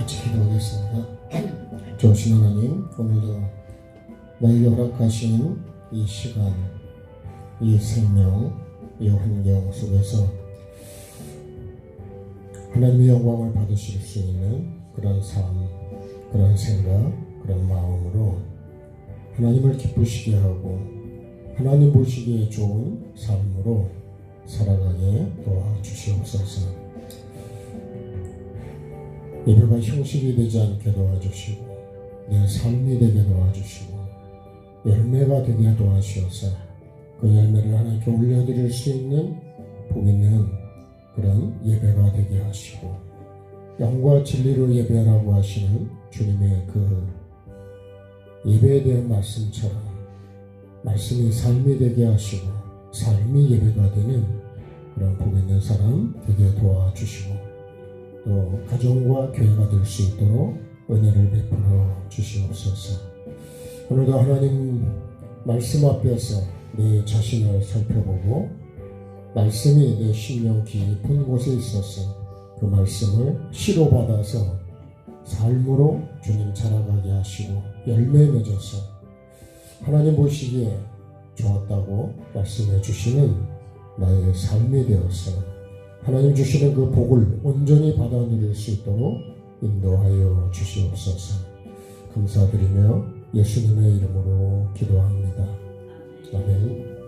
같이 기도하겠습니다. 좋으신 하나님, 오늘도 나에게 허락하신 이 시간, 이 생명, 이 환경 속에서 하나님의 영광을 받으실 수 있는 그런 삶, 그런 생각, 그런 마음으로 하나님을 기쁘시게 하고 하나님 보시기에 좋은 삶으로 살아가게 도와주시옵소서. 예배가 형식이 되지 않게 도와주시고 내 삶이 되게 도와주시고 열매가 되게 도와주셔서 그 열매를 하나님께 올려드릴 수 있는 복 있는 그런 예배가 되게 하시고 영과 진리로 예배하라고 하시는 주님의 그 예배에 대한 말씀처럼 말씀이 삶이 되게 하시고 삶이 예배가 되는 그런 복 있는 사람 되게 도와주시고 또 가정과 교회가 될 수 있도록 은혜를 베풀어 주시옵소서. 오늘도 하나님 말씀 앞에서 내 자신을 살펴보고 말씀이 내 심령 깊은 곳에 있어서 그 말씀을 시로 받아서 삶으로 주님 자라가게 하시고 열매 맺어서 하나님 보시기에 좋았다고 말씀해 주시는 나의 삶이 되어서 하나님 주시는 그 복을 온전히 받아 누릴 수 있도록 인도하여 주시옵소서. 감사드리며 예수님의 이름으로 기도합니다. 아멘.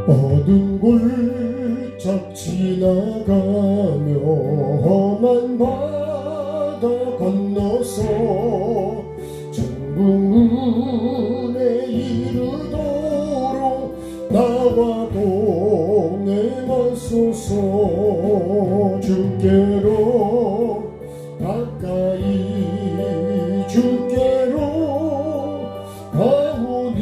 어두운 골짝 지나가며 험한 바다 건너서 천국문에 이르도록 나와 동행하소서. 주께로 가까이 주께로 가오니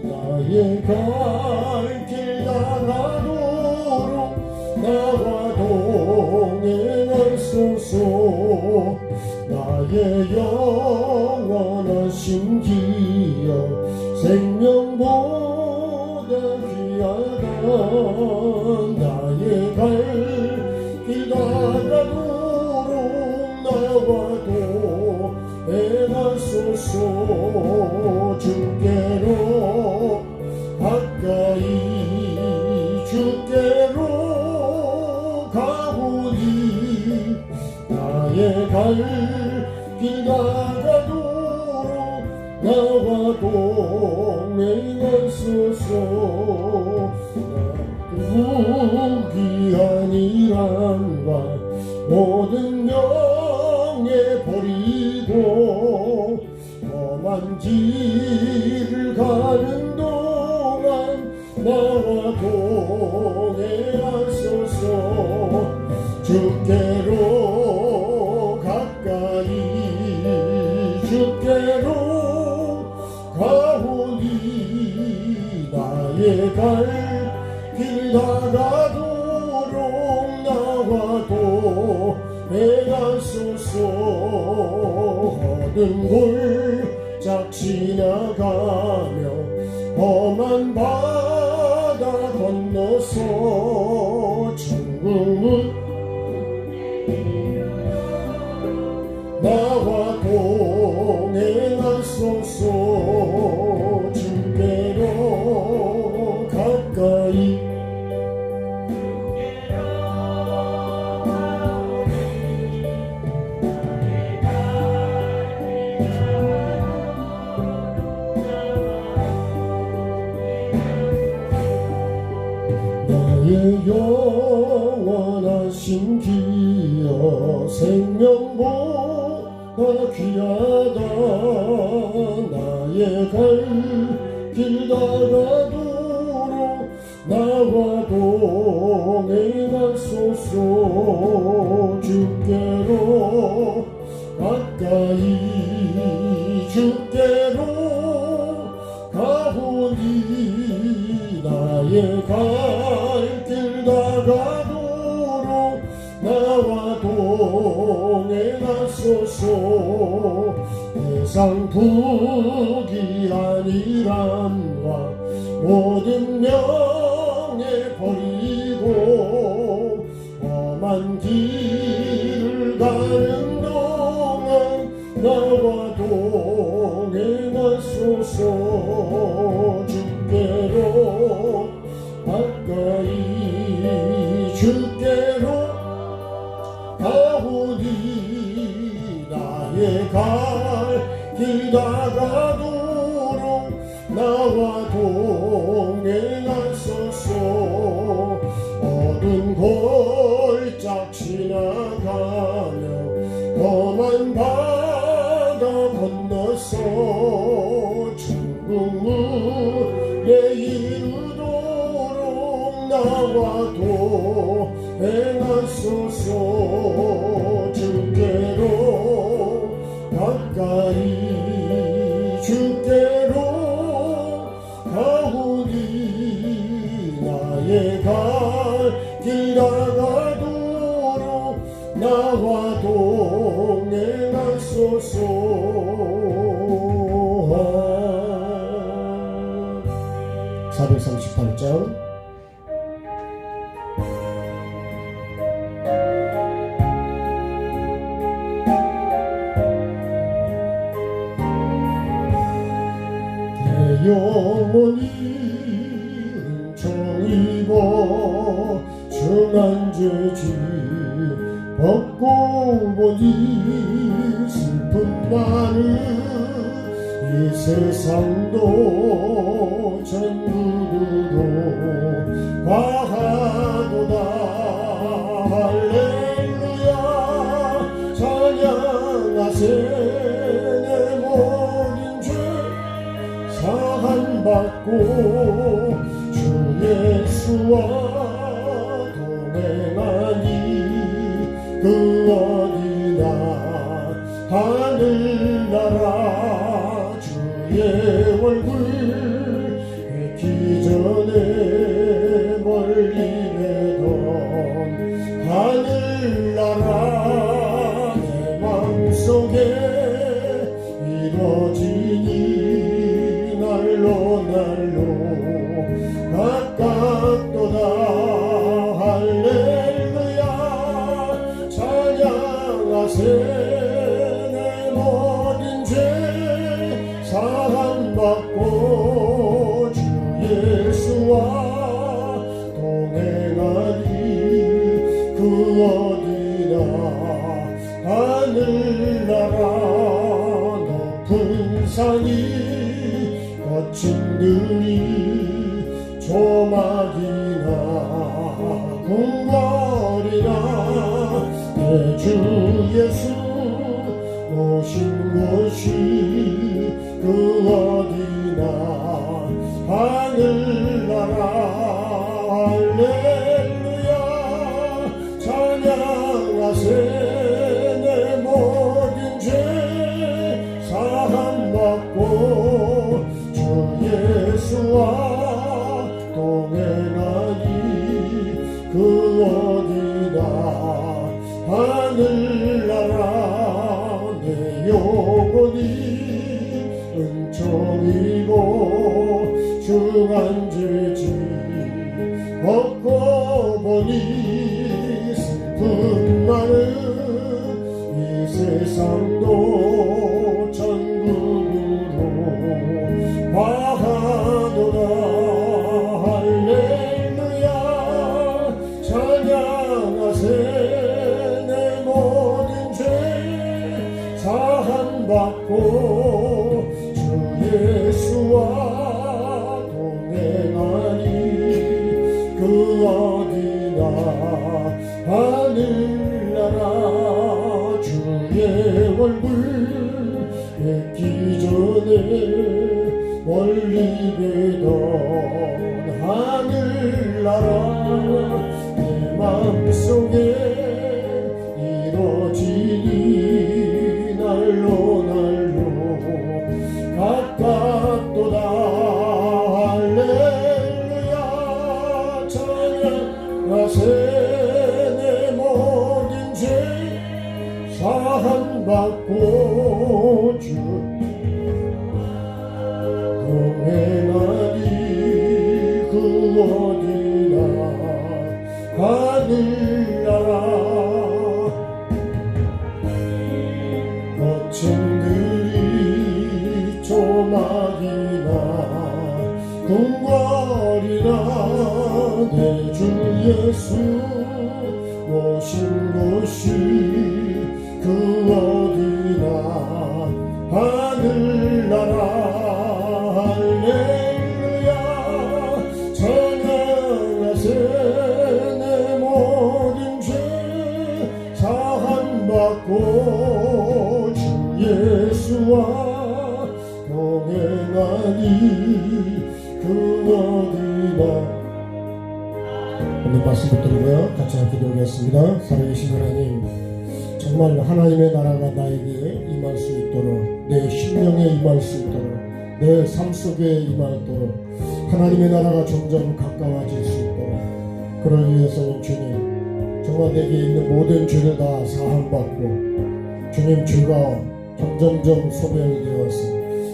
나의 갈 길 나가도록 나와 동행하소서. 나의 영원하신 기억 생명보다 귀하다. 나의 갈 길 나가도록 나와 동행하소서. 주께로 가까이 주께로 가오니 나의 갈 길 나가도록 나와 동행하소서. 무기한 일함과 모든 명예 버리고 험한 길을 가는 동안 나와 동행하소서. 주께로 가까이 주께로 가오니 나의 갈 길 나가도록 나와 동행하소서. 어두운 골짝 지나가며 험한 바다 건너서 천국문 나와 동행하소서. 주께로 가까이 나의 영원하신 기억 생명보다 귀하다. 나의 갈 길 나가도록 나와 동행하소서. 주께로 가까이 주께로 나의 갈 길 다가도록 나와 동행하소서. 세상 부귀 아니란과 모든 명예 버리고 험한 길을 가는 동안 나와 동행하소서. 주께로 가까이 주께로 가오니 나의 갈 길 다가도록 나와 동행하소서. 어두운 골짝 지나가며 험한 바다 건너서 천국문에 이르도록 나와 동행하소서. 주께로 가까이 주께로 가오니 나의 갈 길 다가도록 나와 동행하소서. 438장 영원히 은총입어 중한 죄지 벗고 보니 슬픈 나는 이 세상도 전부로 과하도다. 할렐루야 찬양하세. 내 모든 죄 사함받고 주 예수와 동행하니 그 어디나 하늘나라. 주의 얼굴 뵙기 전에 멀리 배던 하늘나라. 내 맘속에 이뤄지니 날로 날로 가깝도다. 할렐루야 찬양하세. 내 모든 죄 사함받고 주 예수와 동행하니 그 어디나 하늘나라. 높은 산이 거친 들이 조막이나 궁궐이나 내 주 예수 오신 곳이 그 어디나 하늘나라. 할렐루야 찬양하세. 내 모든 죄 사함받고 주 예수와 동행하니 그 어디나 하늘나라. 내 영혼이 은총이고 중한 죄지 벗고 보니 슬픈 나는 이 세상도 천국으로 과하도다. 할렐루야 찬양하세. 내 모든 죄 사함받고 주 예수와 동행하니 그 어디나 하늘나라. 주의 얼굴 뵙기 전에 멀리 배던 하늘나라. 내 맘속에 이뤄지니 날로 날로 가깝도다. 할렐루야 받고 주 동행하리 그 어디나 하늘나라 거친 들이 조막이나 궁궐이나 내 주 예수 오신 곳이 그 어디나 하늘나라 할렐루야 찬양하세 내 모든 죄 사함받고 주 예수와 동행하니 그 어디나. 오늘 말씀 붙들고요 같이 함께 기도하겠습니다. 살아계신 하나님, 정말 하나님의 나라가 나에게 임할 수 있도록, 내 심령에 임할 수 있도록, 내 삶 속에 임하도록 하나님의 나라가 점점 가까워질 수 있도록, 그러기 위해서는 주님 정말 내게 있는 모든 죄를 다 사함받고 주님 죄가 점점점 소멸되어서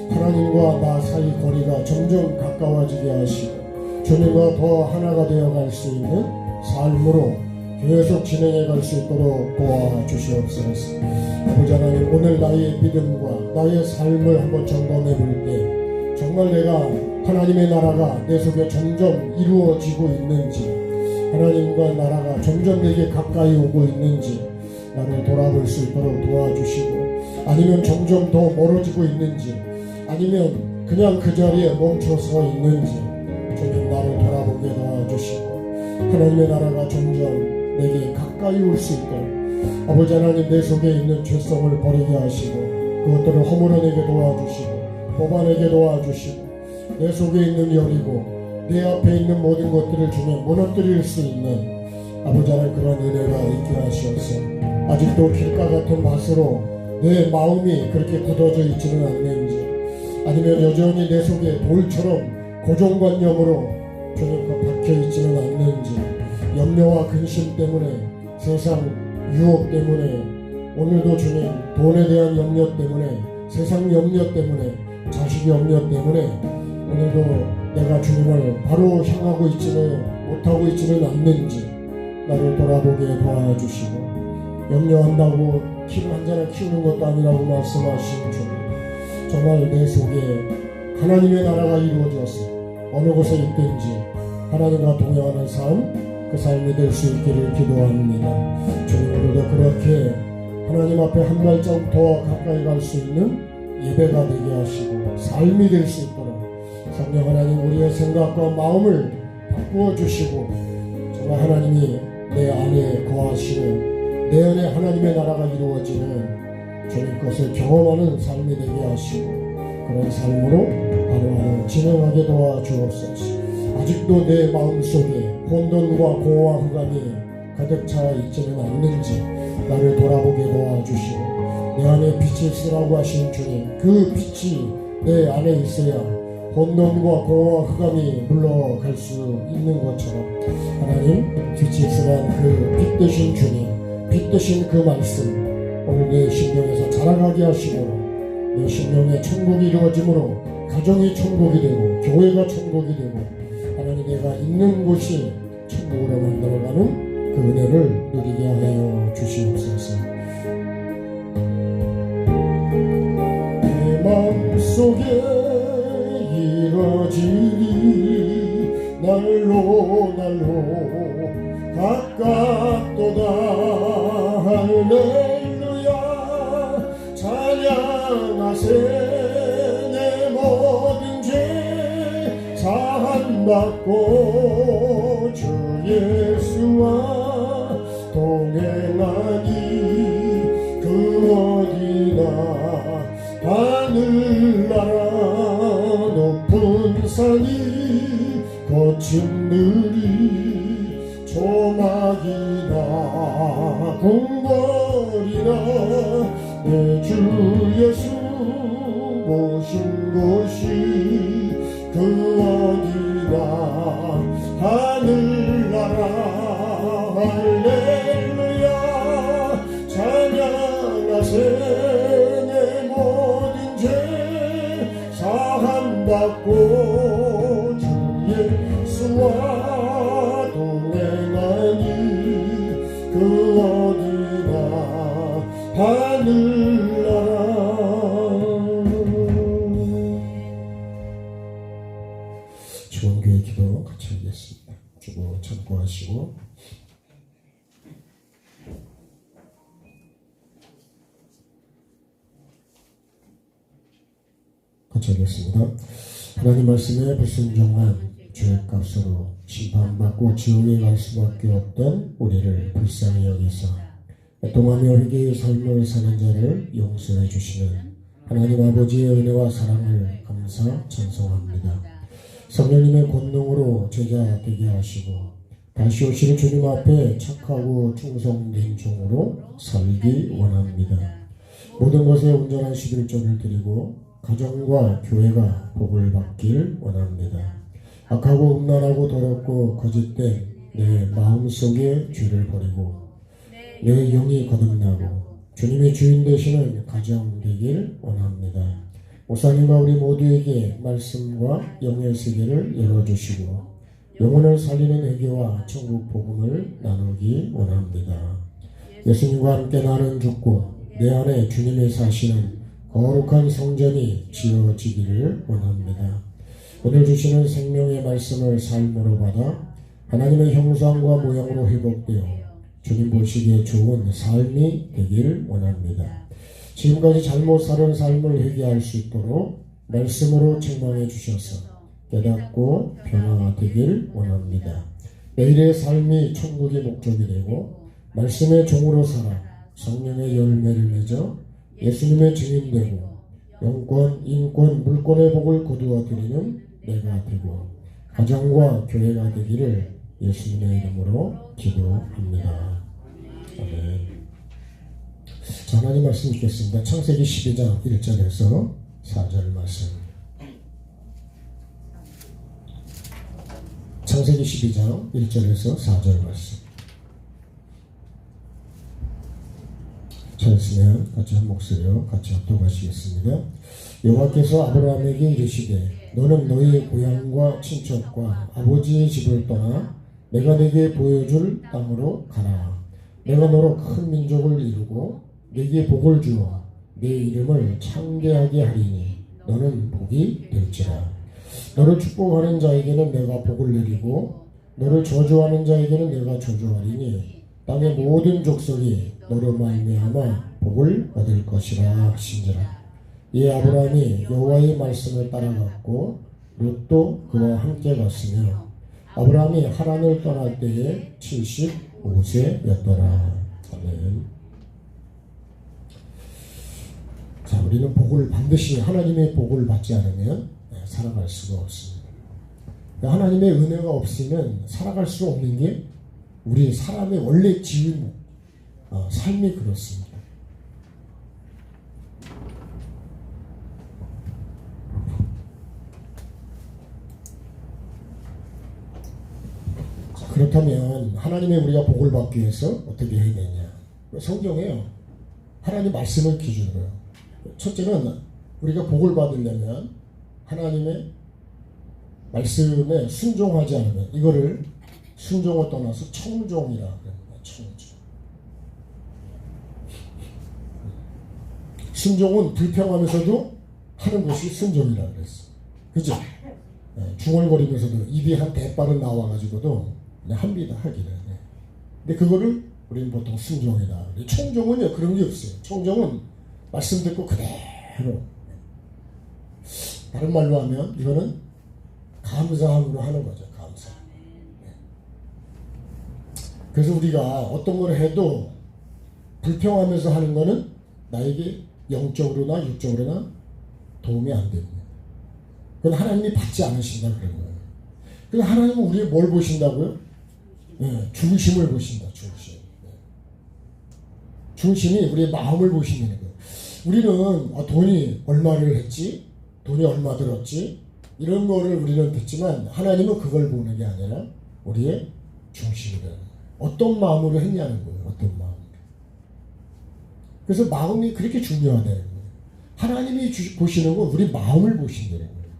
하나님과 나 사이 거리가 점점 가까워지게 하시고 주님과 더 하나가 되어갈 수 있는 삶으로 계속 진행해 갈 수 있도록 도와주시옵소서. 아버지 하나님, 오늘 나의 믿음과 나의 삶을 한번 점검해 볼 때 정말 내가 하나님의 나라가 내 속에 점점 이루어지고 있는지, 하나님과 나라가 점점 내게 가까이 오고 있는지 나를 돌아볼 수 있도록 도와주시고, 아니면 점점 더 멀어지고 있는지, 아니면 그냥 그 자리에 멈춰서 있는지 주님 나를 돌아보게 도와주시고 하나님의 나라가 점점 내게 가까이 올 수 있도록 아버지 하나님 내 속에 있는 죄성을 버리게 하시고 그것들을 허물어내게 도와주시고 뽑아내게 도와주시고 내 속에 있는 열이고 내 앞에 있는 모든 것들을 주님 무너뜨릴 수 있는 아버지 하나님 그런 은혜가 있게 하시옵소서. 아직도 길가 같은 맛으로 내 마음이 그렇게 굳어져 있지는 않는지, 아니면 여전히 내 속에 돌처럼 고정관념으로 주님 박혀 있지는 않는지, 염려와 근심 때문에, 세상 유혹 때문에, 오늘도 주님 돈에 대한 염려 때문에, 세상 염려 때문에, 자식의 염려 때문에 오늘도 내가 주님을 바로 향하고 있지는 못하고 있지는 않는지 나를 돌아보게 도와주시고, 염려한다고 키를 한자를 키우는 것도 아니라고 말씀하신 주님, 정말 내 속에 하나님의 나라가 이루어져서 어느 곳에 있든지 하나님과 동행하는 삶, 그 삶이 될 수 있기를 기도합니다. 주님, 오늘도 그렇게 하나님 앞에 한 발자국 더 가까이 갈 수 있는 예배가 되게 하시고 삶이 될 수 있도록 성령 하나님 우리의 생각과 마음을 바꾸어 주시고, 정말 하나님이 내 안에 거하시는, 내 안에 하나님의 나라가 이루어지는 주님 것을 경험하는 삶이 되게 하시고 그런 삶으로 하루하루 진행하게 도와주옵소서. 아직도 내 마음속에 혼돈과 공허와 흑암이 가득 차 있지는 않는지 나를 돌아보게 도와주시고, 내 안에 빛이 있으라고 하신 주님, 그 빛이 내 안에 있어야 혼돈과 공허와 흑암이 물러갈 수 있는 것처럼 하나님 빛이 있으란 그 빛 되신 주님, 빛 되신 그 말씀 오늘 내 심령에서 자라가게 하시고 내 심령에 천국이 이루어짐으로 가정이 천국이 되고 교회가 천국이 되고 하나님 내가 있는 곳이 천국으로 만들어가는 그 은혜를 누리게 하여 주시옵소서. 내 마음속에 이루어지리 날로 가깝도다. 할렐루야 찬양하세 내 모든 죄 사함받고 주 예수와 동행하니 그 어디나 하늘나라 높은 산이 거친 들이 조막이나 궁궐이나 내 주 예수 모신 곳이 그 어디나 하늘나라. 할렐루야 찬양하세 어디나 하늘나라. 좋은 교회 기도 같이 하겠습니다. 주고 참고하시고 같이 하겠습니다. 하나님 말씀에 불순종한 죄값으로 심판받고 지옥에 갈 수밖에 없던 우리를 불쌍히 여기사 애통하며 회개의 삶을 사는 자를 용서해 주시는 하나님 아버지의 은혜와 사랑을 감사 찬송합니다. 성령님의 권능으로 제자 되게 하시고 다시 오실 주님 앞에 착하고 충성된 종으로 살기 원합니다. 모든 것에 온전한 11조를 드리고 가정과 교회가 복을 받길 원합니다. 악하고 음란하고 더럽고 거짓된 내 마음속의 죄를 버리고 내 영이 거듭나고 주님의 주인 되시는 가정 되길 원합니다. 목사님과 우리 모두에게 말씀과 영의 세계를 열어주시고 영혼을 살리는 회개와 천국 복음을 나누기 원합니다. 예수님과 함께 나는 죽고 내 안에 주님의 사시는 거룩한 성전이 지어지기를 원합니다. 오늘 주시는 생명의 말씀을 삶으로 받아 하나님의 형상과 모양으로 회복되어 주님 보시기에 좋은 삶이 되길 원합니다. 지금까지 잘못 살은 삶을 회개할 수 있도록 말씀으로 책망해 주셔서 깨닫고 변화되길 원합니다. 매일의 삶이 천국의 목적이 되고 말씀의 종으로 살아 성령의 열매를 맺어 예수님의 증인되고 영권, 인권, 물권의 복을 거두어 드리는 내가 되고 가정과 교회가 되기를 예수님의 이름으로 기도합니다. 아멘. 자, 하나님 말씀 읽겠습니다. 창세기 12장 1절에서 4절 말씀. 창세기 12장 1절에서 4절 말씀. 찾았으면 같이 한 목소리로 같이 합독하시겠습니다. 여호와께서 아브라함에게 이르시되 너는 너의 고향과 친척과 아버지의 집을 떠나 내가 네게 보여줄 땅으로 가라. 내가 너로 큰 민족을 이루고 네게 복을 주어 네 이름을 창대하게 하리니 너는 복이 될지라. 너를 축복하는 자에게는 내가 복을 내리고 너를 저주하는 자에게는 내가 저주하리니 땅의 모든 족속이 너로 말미암아 복을 얻을 것이라 하신지라. 이 아브라함이 여호와의 말씀을 따라갔고 롯도 그와 함께 갔으며 아브라함이 하란을 떠날 때에 75세였더라. 아멘. 자, 우리는 복을 반드시 하나님의 복을 받지 않으면 살아갈 수가 없습니다. 하나님의 은혜가 없으면 살아갈 수 없는 게 우리 사람의 원래 지은 삶이 그렇습니다. 자, 그렇다면 하나님의 우리가 복을 받기 위해서 어떻게 해야 되냐? 성경에요. 하나님 말씀을 기준으로요. 첫째는 우리가 복을 받으려면 하나님의 말씀에 순종하지 않으면 이거를 순종을 떠나서 청종이라 그럽니다. 청종. 순종은 불평하면서도 하는 것이 순종이라 그랬어. 그죠? 중얼거리면서도 입이 한 대빠른 나와가지고도 합니다. 하기는. 근데 그거를 우리는 보통 순종이다. 청종은요 그런 게 없어요. 청종은 말씀 듣고 그대로. 다른 말로 하면 이거는 감사함으로 하는 거죠. 감사. 그래서 우리가 어떤 걸 해도 불평하면서 하는 거는 나에게 영적으로나 육적으로나 도움이 안 됩니다. 그건 하나님이 받지 않으신다 그런 거예요. 그래서 하나님은 우리의 뭘 보신다고요? 중심을 보신다. 중심. 중심이 우리의 마음을 보시는 거예요. 우리는 돈이 얼마를 했지? 돈이 얼마 들었지? 이런 거를 우리는 듣지만 하나님은 그걸 보는 게 아니라 우리의 중심이라는 거예요. 어떤 마음으로 했냐는 거예요. 어떤 마음으로. 그래서 마음이 그렇게 중요하다는 거예요. 하나님이 보시는 건 우리 마음을 보신다는 거예요.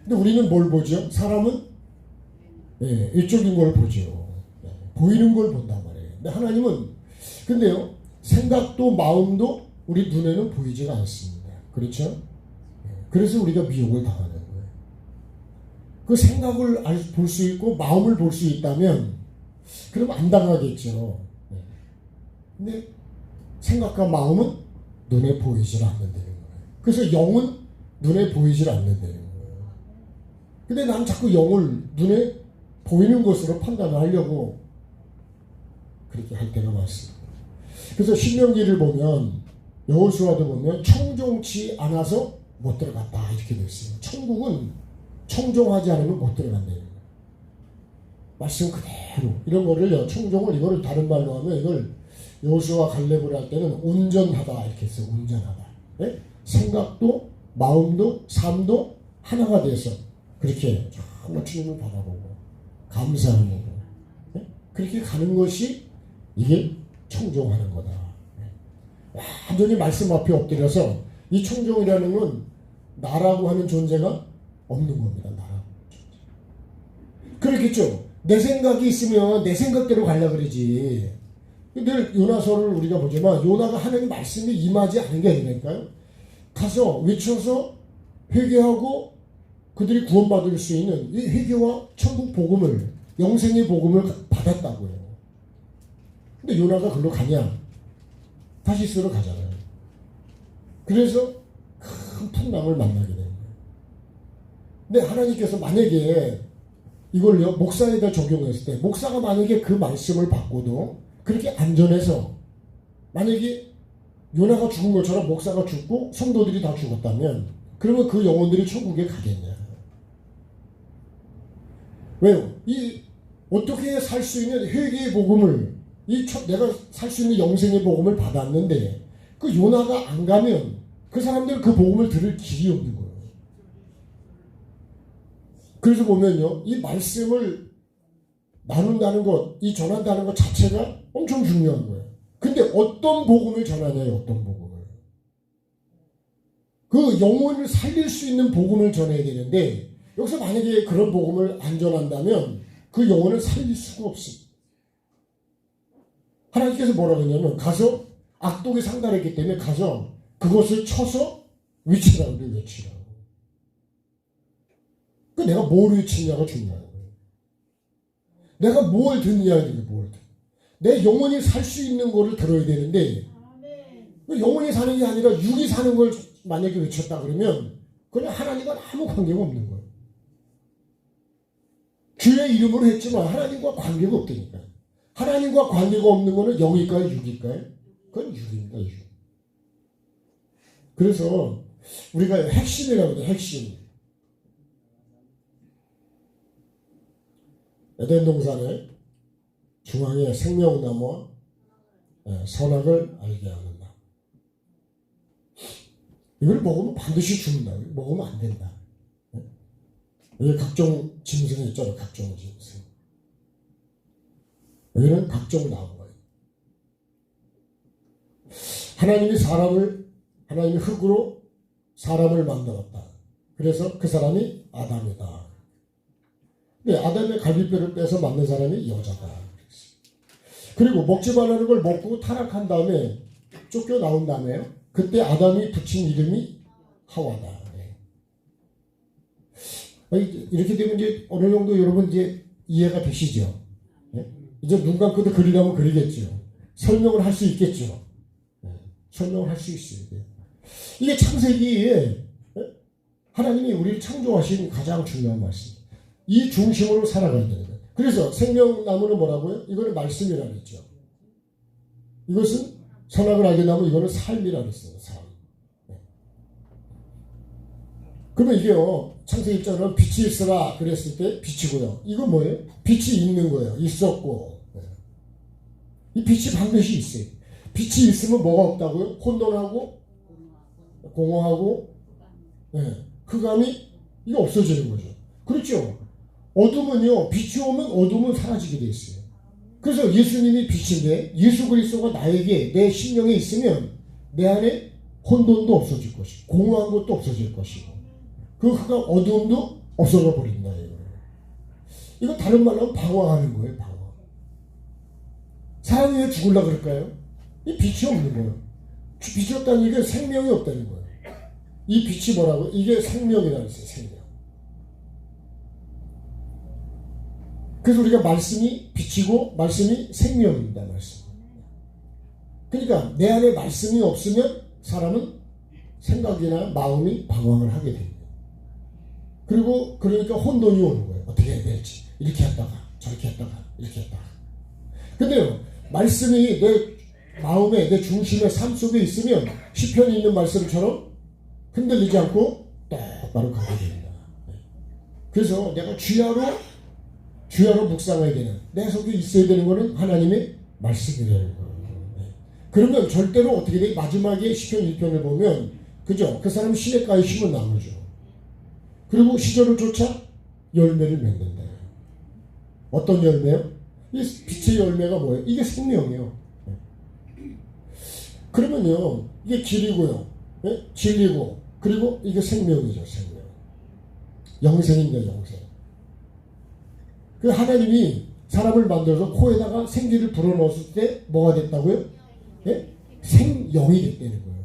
근데 우리는 뭘 보죠? 사람은 이쪽인 걸 보죠. 보이는 걸 본단 말이에요. 근데 하나님은 근데요, 생각도 마음도 우리 눈에는 보이지가 않습니다. 그렇죠? 그래서 우리가 미혹을 당하는 거예요. 그 생각을 볼 수 있고 마음을 볼 수 있다면 그럼 안 당하겠죠. 근데 생각과 마음은 눈에 보이질 않는다는 거예요. 그래서 영은 눈에 보이질 않는다는 거예요. 근데 난 자꾸 영을 눈에 보이는 것으로 판단을 하려고 그렇게 할 때가 많습니다. 그래서 신명기를 보면 여호수아도 보면 청종치 않아서 못 들어갔다 이렇게 되어 있어요. 천국은 청종하지 않으면 못 들어간다는 거예요. 말씀 그대로 이런 거를요, 청종을 이거를 다른 말로 하면 이걸 여호수아 갈렙을 할 때는 온전하다 이렇게 했어요. 온전하다. 네? 생각도 마음도 삶도 하나가 돼서 그렇게 정말 주님을 바라보고 감사하고 네? 그렇게 가는 것이 이게 청종하는 거다. 네? 완전히 말씀 앞에 엎드려서 이 청종이라는 건 나라고 하는 존재가 없는 겁니다. 나라고 존재. 그렇겠죠. 내 생각이 있으면 내 생각대로 가려고 그러지. 늘 요나서를 우리가 보지만 요나가 하나님 말씀이 임하지 않은 게 아니라니까요. 가서 외쳐서 회개하고 그들이 구원받을 수 있는 이 회개와 천국 복음을, 영생의 복음을 받았다고요. 근데 요나가 글로 가냐? 다시스로 가잖아요. 그래서 큰 풍랑을 만나게 되는 거예요. 근데 하나님께서 만약에 이걸요 목사에다 적용했을 때 목사가 만약에 그 말씀을 받고도 그렇게 안전해서 만약에 요나가 죽은 것처럼 목사가 죽고 성도들이 다 죽었다면 그러면 그 영혼들이 천국에 가겠냐? 왜요? 이 어떻게 살 수 있는 회개의 복음을 내가 살 수 있는 영생의 복음을 받았는데 그 요나가 안 가면 그 사람들 그 복음을 들을 길이 없는 거예요. 그래서 보면요, 이 말씀을 나눈다는 것, 이 전한다는 것 자체가 엄청 중요한 거예요. 근데 어떤 복음을 전하냐요, 어떤 복음을. 그 영혼을 살릴 수 있는 복음을 전해야 되는데, 여기서 만약에 그런 복음을 안 전한다면 그 영혼을 살릴 수가 없습니다. 하나님께서 뭐라고 했냐면, 가서 악독에 상달했기 때문에 가서 그것을 쳐서 외치라고 그래요, 외치라고. 그 내가 뭘 외치냐가 중요한 거예요. 내가 뭘 듣느냐, 이게 뭘 듣느냐. 내 영혼이 살 수 있는 거를 들어야 되는데, 영혼이 사는 게 아니라 육이 사는 걸 만약에 외쳤다 그러면, 그건 하나님과 아무 관계가 없는 거예요. 주의 이름으로 했지만 하나님과 관계가 없다니까. 하나님과 관계가 없는 거는 영일까요, 육일까요? 그건 육입니다, 육. 그래서 우리가 핵심이라고 해요, 핵심. 에덴 동산의 중앙에 생명나무와 선악을 알게 하는다. 이걸 먹으면 반드시 죽는다. 먹으면 안 된다. 여기 각종 짐승이 있잖아요. 각종 짐승. 여기는 각종 나무가 있어요. 하나님이 흙으로 사람을 만들었다. 그래서 그 사람이 아담이다. 근데 아담의 갈비뼈를 빼서 만든 사람이 여자다. 그리고 먹지 말라는 걸 먹고 타락한 다음에 쫓겨나온 다음에 그때 아담이 붙인 이름이 하와다. 이렇게 되면 이제 어느 정도 여러분 이제 이해가 되시죠? 이제 눈 감고도 그리라면 그리겠죠. 설명을 할 수 있겠죠. 설명을 할 수 있어요. 이게 창세기에 하나님이 우리를 창조하신 가장 중요한 말씀. 이 중심으로 살아가야 되는 거예요. 그래서 생명나무는 뭐라고요? 이거는 말씀이라 그랬죠. 이것은 선악을 알게 나무, 이거는 삶이라 그랬어요. 삶. 그러면 이게요, 창세기 1절은 빛이 있으라 그랬을 때 빛이고요. 이건 뭐예요? 빛이 있는 거예요. 있었고. 이 빛이 반드시 있어요. 빛이 있으면 뭐가 없다고요? 혼돈하고 공허하고 흑암이 이게 없어지는 거죠. 그렇죠? 어둠은요, 빛이 오면 어둠은 사라지게 돼 있어요. 그래서 예수님이 빛인데 예수 그리스도가 나에게 내 심령에 있으면 내 안에 혼돈도 없어질 것이고 공허한 것도 없어질 것이고 그 흑암 어둠도 없어져 버린다. 이거 다른 말로 하면 방황하는 거예요. 방황. 사람이 왜 죽으려고 그럴까요? 이 빛이 없는 거예요. 빛이 없다는 얘기는 생명이 없다는 거예요. 이 빛이 뭐라고? 이게 생명이라는 거예요. 생명. 그래서 우리가 말씀이 빛이고 말씀이 생명입니다. 말씀. 그러니까 내 안에 말씀이 없으면 사람은 생각이나 마음이 방황을 하게 됩니다. 그리고 그러니까 혼돈이 오는 거예요. 어떻게 해야 될지. 이렇게 했다가 저렇게 했다가 이렇게 했다가. 근데요, 말씀이 내 마음에 내 중심의 삶 속에 있으면 시편에 있는 말씀처럼 흔들리지 않고 똑바로 가게 됩니다. 그래서 내가 주야로 묵상해야 되는, 내 속에 있어야 되는 것은 하나님의 말씀이라는 거예요. 그러면 절대로 어떻게 돼? 마지막에 시편 1편을 보면 그죠? 그 사람은 시냇가에 심은 나무죠. 그리고 시절을 쫓아 열매를 맺는다. 어떤 열매요? 이 빛의 열매가 뭐예요? 이게 생명이에요. 그러면요, 이게 길이고요, 진리고, 그리고 이게 생명이죠. 생명. 영생입니다. 영생. 그 하나님이 사람을 만들어서 코에다가 생기를 불어넣었을 때 뭐가 됐다고요? 생영이 됐다는 거예요.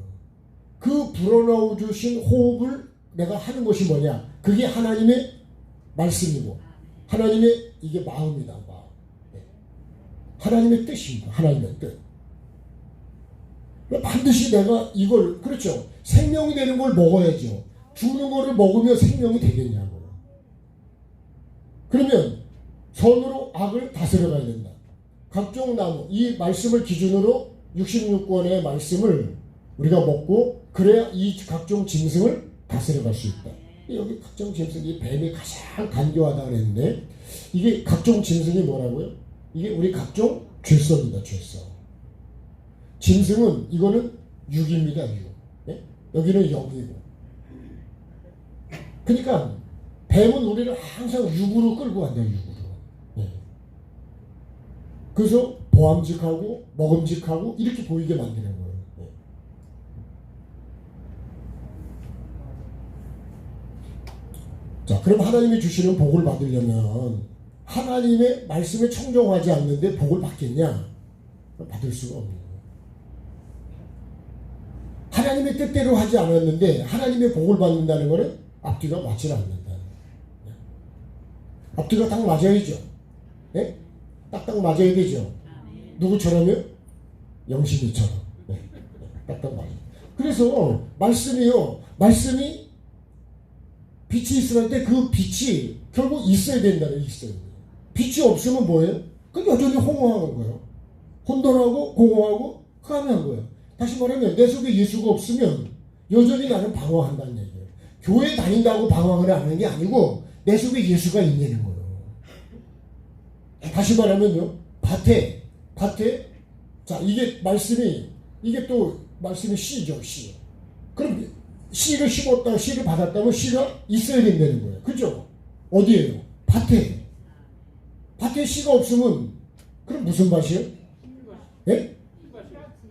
그 불어넣어 주신 호흡을 내가 하는 것이 뭐냐? 그게 하나님의 말씀이고 하나님의 이게 마음이다. 마음. 하나님의 뜻입니다. 하나님의 뜻. 반드시 내가 이걸, 그렇죠, 생명이 되는 걸 먹어야죠. 죽는 거를 먹으면 생명이 되겠냐고요. 그러면 선으로 악을 다스려 가야 된다. 각종 나무, 이 말씀을 기준으로 66권의 말씀을 우리가 먹고 그래야 이 각종 짐승을 다스려 갈 수 있다. 여기 각종 짐승이 뱀이 가장 간교하다 그랬는데 이게 각종 짐승이 뭐라고요? 이게 우리 각종 죄성입니다. 죄성. 짐승은 이거는 육입니다. 육. 네? 여기는 영이고. 그러니까 뱀은 우리를 항상 육으로 끌고 간다. 육으로. 네. 그래서 보암직하고 먹음직하고 이렇게 보이게 만드는 거예요. 네. 자, 그럼 하나님이 주시는 복을 받으려면 하나님의 말씀에 청종하지 않는데 복을 받겠냐? 받을 수가 없는 거예요. 하나님의 뜻대로 하지 않았는데 하나님의 복을 받는다는 것은 앞뒤가 맞지 않는다는 거예요. 앞뒤가 딱 맞아야죠. 네? 딱딱 맞아야 되죠. 누구처럼요? 영신이처럼. 네. 딱딱 맞아요. 그래서 말씀이요, 말씀이 빛이 있을 때 그 빛이 결국 있어야 된다는, 있어야 돼요. 빛이 없으면 뭐예요? 그 여전히 홍어하는 거예요. 혼돈하고 공허하고 흑암한 거예요. 다시 말하면 내 속에 예수가 없으면 여전히 나는 방황한다는 얘기예요. 교회 다닌다고 방황을 하는 게 아니고 내 속에 예수가 있는 거예요. 다시 말하면요, 밭에 자, 이게 말씀이, 이게 또 말씀이 씨죠. 씨. 그럼 씨를 심었다, 씨를 받았다면 씨가 있어야 된다는 거예요. 그죠? 어디에요? 밭에 씨가 없으면 그럼 무슨 밭이요? 예?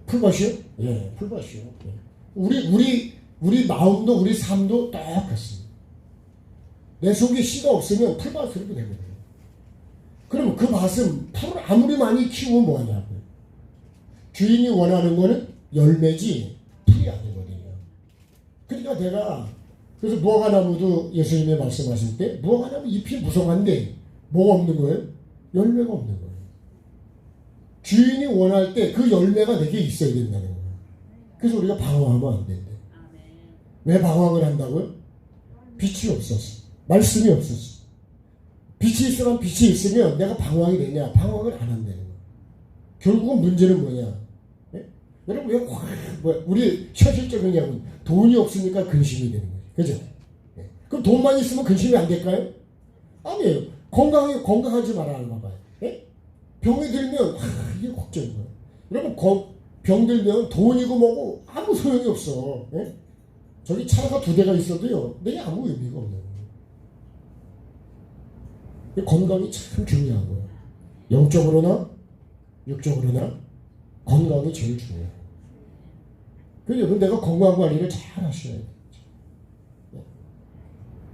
풀밭이요? 예, 풀밭이요. 예. 우리 마음도 우리 삶도 똑같습니다. 내 속에 씨가 없으면 풀밭으로 되거든요. 그럼 그 밭은 풀을 아무리 많이 키우면 뭐하냐고요. 주인이 원하는 거는 열매지 풀이 아니거든요. 그러니까 내가, 그래서 무화과나무도 예수님이 말씀하실 때 무화과나무 잎이 무성한데 뭐가 없는 거예요? 열매가 없는 거예요. 주인이 원할 때 그 열매가 내게 있어야 된다는 거예요. 그래서 우리가 방황하면 안 된대. 왜 방황을 한다고요? 빛이 없었어. 말씀이 없었어. 빛이 있으면 빛이 있으면 내가 방황이 되냐? 방황을 안 한다는 거예요. 결국은 문제는 뭐냐? 네? 여러분 왜 우리 현실적인 얘기하면 돈이 없으니까 근심이 되는 거예요. 그죠? 네. 그럼 돈만 있으면 근심이 안 될까요? 아니에요. 건강하지 말아야 봐요. 네? 병이 들면 이게 걱정인 거예요. 여러분 병 들면 돈이고 뭐고 아무 소용이 없어. 네? 저기 차가 2대가 있어도요, 내게 아무 의미가 없는 거예요. 건강이 참 중요한 거예요. 영적으로나 육적으로나 건강이 제일 중요해요. 그래서 여러분 내가 건강 관리를 잘 하셔야 돼요.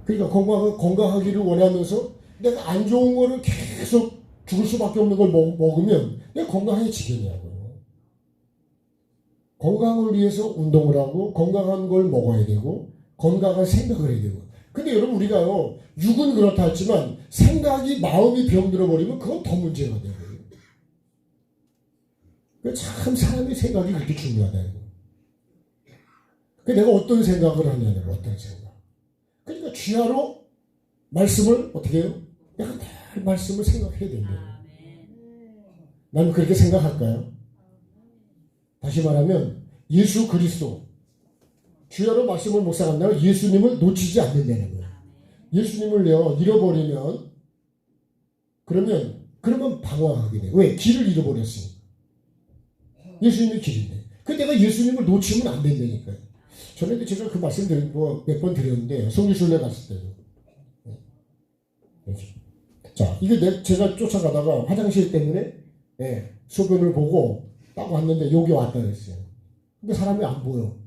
그러니까 건강하기를 원하면서 내가 안 좋은 거를 계속 죽을 수밖에 없는 걸 먹으면 내가 건강해지겠냐고요. 건강을 위해서 운동을 하고 건강한 걸 먹어야 되고 건강한 생각을 해야 되고. 근데 여러분 우리가요 육은 그렇다 했지만 생각이 마음이 병들어 버리면 그건 더 문제가 돼요. 참 사람의 생각이 그렇게 중요하다는 거예요. 내가 어떤 생각을 하냐는 거예요. 어떤 생각. 그러니까 주야로 말씀을 어떻게 해요? 내가 늘 말씀을 생각해야 된대요. 나는 그렇게 생각할까요? 다시 말하면 예수 그리스도 주야로 말씀을 묵상한다면 예수님을 놓치지 않는다는 거예요. 예수님을요 잃어버리면 그러면 방황하게 돼요. 왜? 길을 잃어버렸으니까. 예수님이 길인데. 근데 내가 예수님을 놓치면 안 된다니까요. 전에도 제가 그 말씀 몇 번 드렸는데 성지순례 갔을 때도. 자, 이게 제가 쫓아가다가 화장실 때문에 소변을 보고 딱 왔는데 여기 왔다 그랬어요. 근데 사람이 안 보여.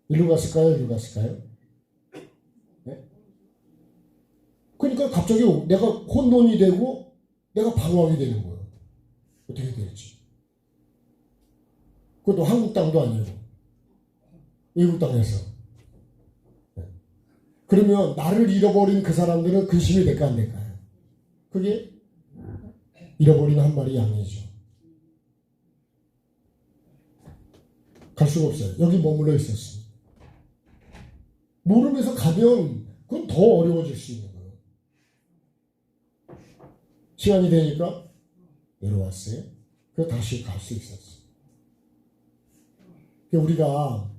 일로 갔을까요? 일로 갔을까요? 네? 그러니까 갑자기 내가 혼돈이 되고 내가 방황이 되는 거예요. 어떻게 될지. 그것도 한국 땅도 아니고 외국 땅에서. 그러면 나를 잃어버린 그 사람들은 근심이 될까 안 될까요? 그게 잃어버린 한 마리 양이죠. 갈 수가 없어요. 여기 머물러 있었습니다. 모르면서 가면 그건 더 어려워질 수 있는 거예요. 시간이 되니까 내려왔어요. 그래서 다시 갈 수 있었어요. 우리가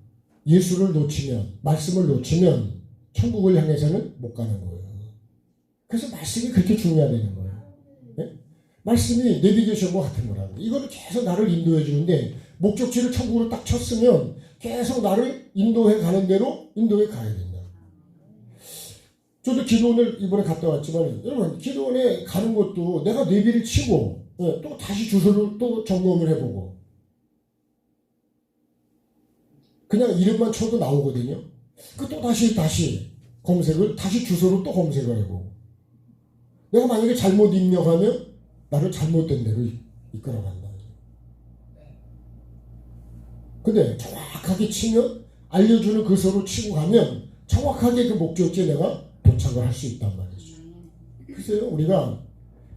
예수를 놓치면, 말씀을 놓치면 천국을 향해서는 못 가는 거예요. 그래서 말씀이 그렇게 중요하다는 거예요. 네? 말씀이 내비게이션과 같은 거라고. 이거를 계속 나를 인도해 주는데 목적지를 천국으로 딱 쳤으면 계속 나를 인도해 가는 대로 인도해 가야 된다. 저도 기도원을 이번에 갔다 왔지만 여러분 기도원에 가는 것도 내가 내비를 치고 또 다시 주소를 또 점검을 해보고 그냥 이름만 쳐도 나오거든요. 그 또 다시 검색을 다시 주소로 또 검색을 해보고 내가 만약에 잘못 입력하면 나를 잘못된 데로 이끌어간다. 근데 정확하게 치면 알려주는 그 소로 치고 가면 정확하게 그 목적지에 내가 도착을 할 수 있단 말이죠. 글쎄요, 우리가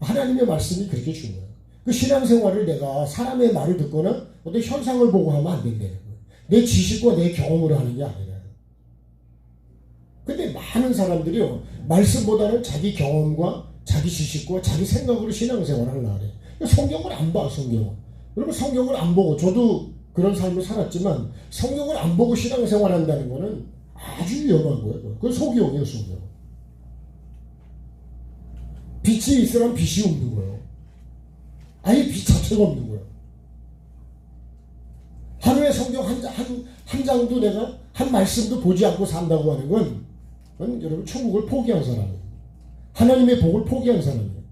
하나님의 말씀이 그렇게 중요해요. 그 신앙생활을 내가 사람의 말을 듣거나 어떤 현상을 보고 하면 안 된다는 거예요. 내 지식과 내 경험으로 하는 게 아니라. 근데 많은 사람들이요, 말씀보다는 자기 경험과 자기 지식과 자기 생각으로 신앙생활을 하려고 해요. 성경을 안 봐, 성경을. 여러분, 성경을 안 보고, 저도 그런 삶을 살았지만, 성경을 안 보고 신앙생활 한다는 거는 아주 위험한 거예요. 그건 소경이에요, 소경. 빛이 있으면 빛이 없는 거예요. 아예 빛 자체가 없는 거예요. 하루에 성경 한 장도 내가 한 말씀도 보지 않고 산다고 하는 건 여러분 천국을 포기한 사람이에요. 하나님의 복을 포기한 사람이에요.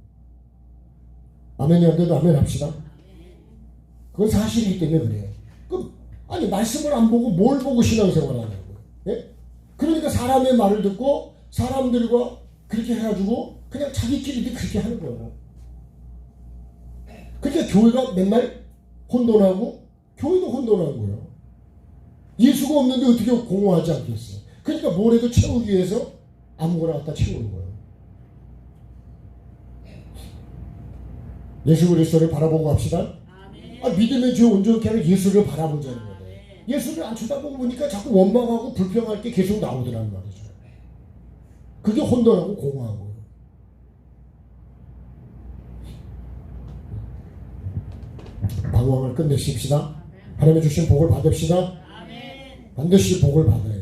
아멘이 안 돼도 아멘 합시다. 그건 사실이기 때문에 그래요. 아니 말씀을 안 보고 뭘 보고 신앙생활 하냐고요. 예? 그러니까 사람의 말을 듣고 사람들과 그렇게 해가지고 그냥 자기끼리 그렇게 하는 거예요. 그러니까 교회가 맨날 혼돈하고 교회도 혼돈한 거예요. 예수가 없는데 어떻게 공허하지 않겠어요. 그러니까 뭘 해도 채우기 위해서 아무거나 갖다 채우는 거예요. 예수 그리스도를 바라보고 갑시다. 믿음의 주 온전케 하는 예수를 바라보자는 거예요. 예수를 안 쳐다보고 보니까 자꾸 원망하고 불평할 게 계속 나오더라는 말이죠. 그게 혼돈하고 공허한 거예요. 방황을 끝내십시다. 하나님의 주신 복을 받읍시다. 반드시 복을 받아야죠.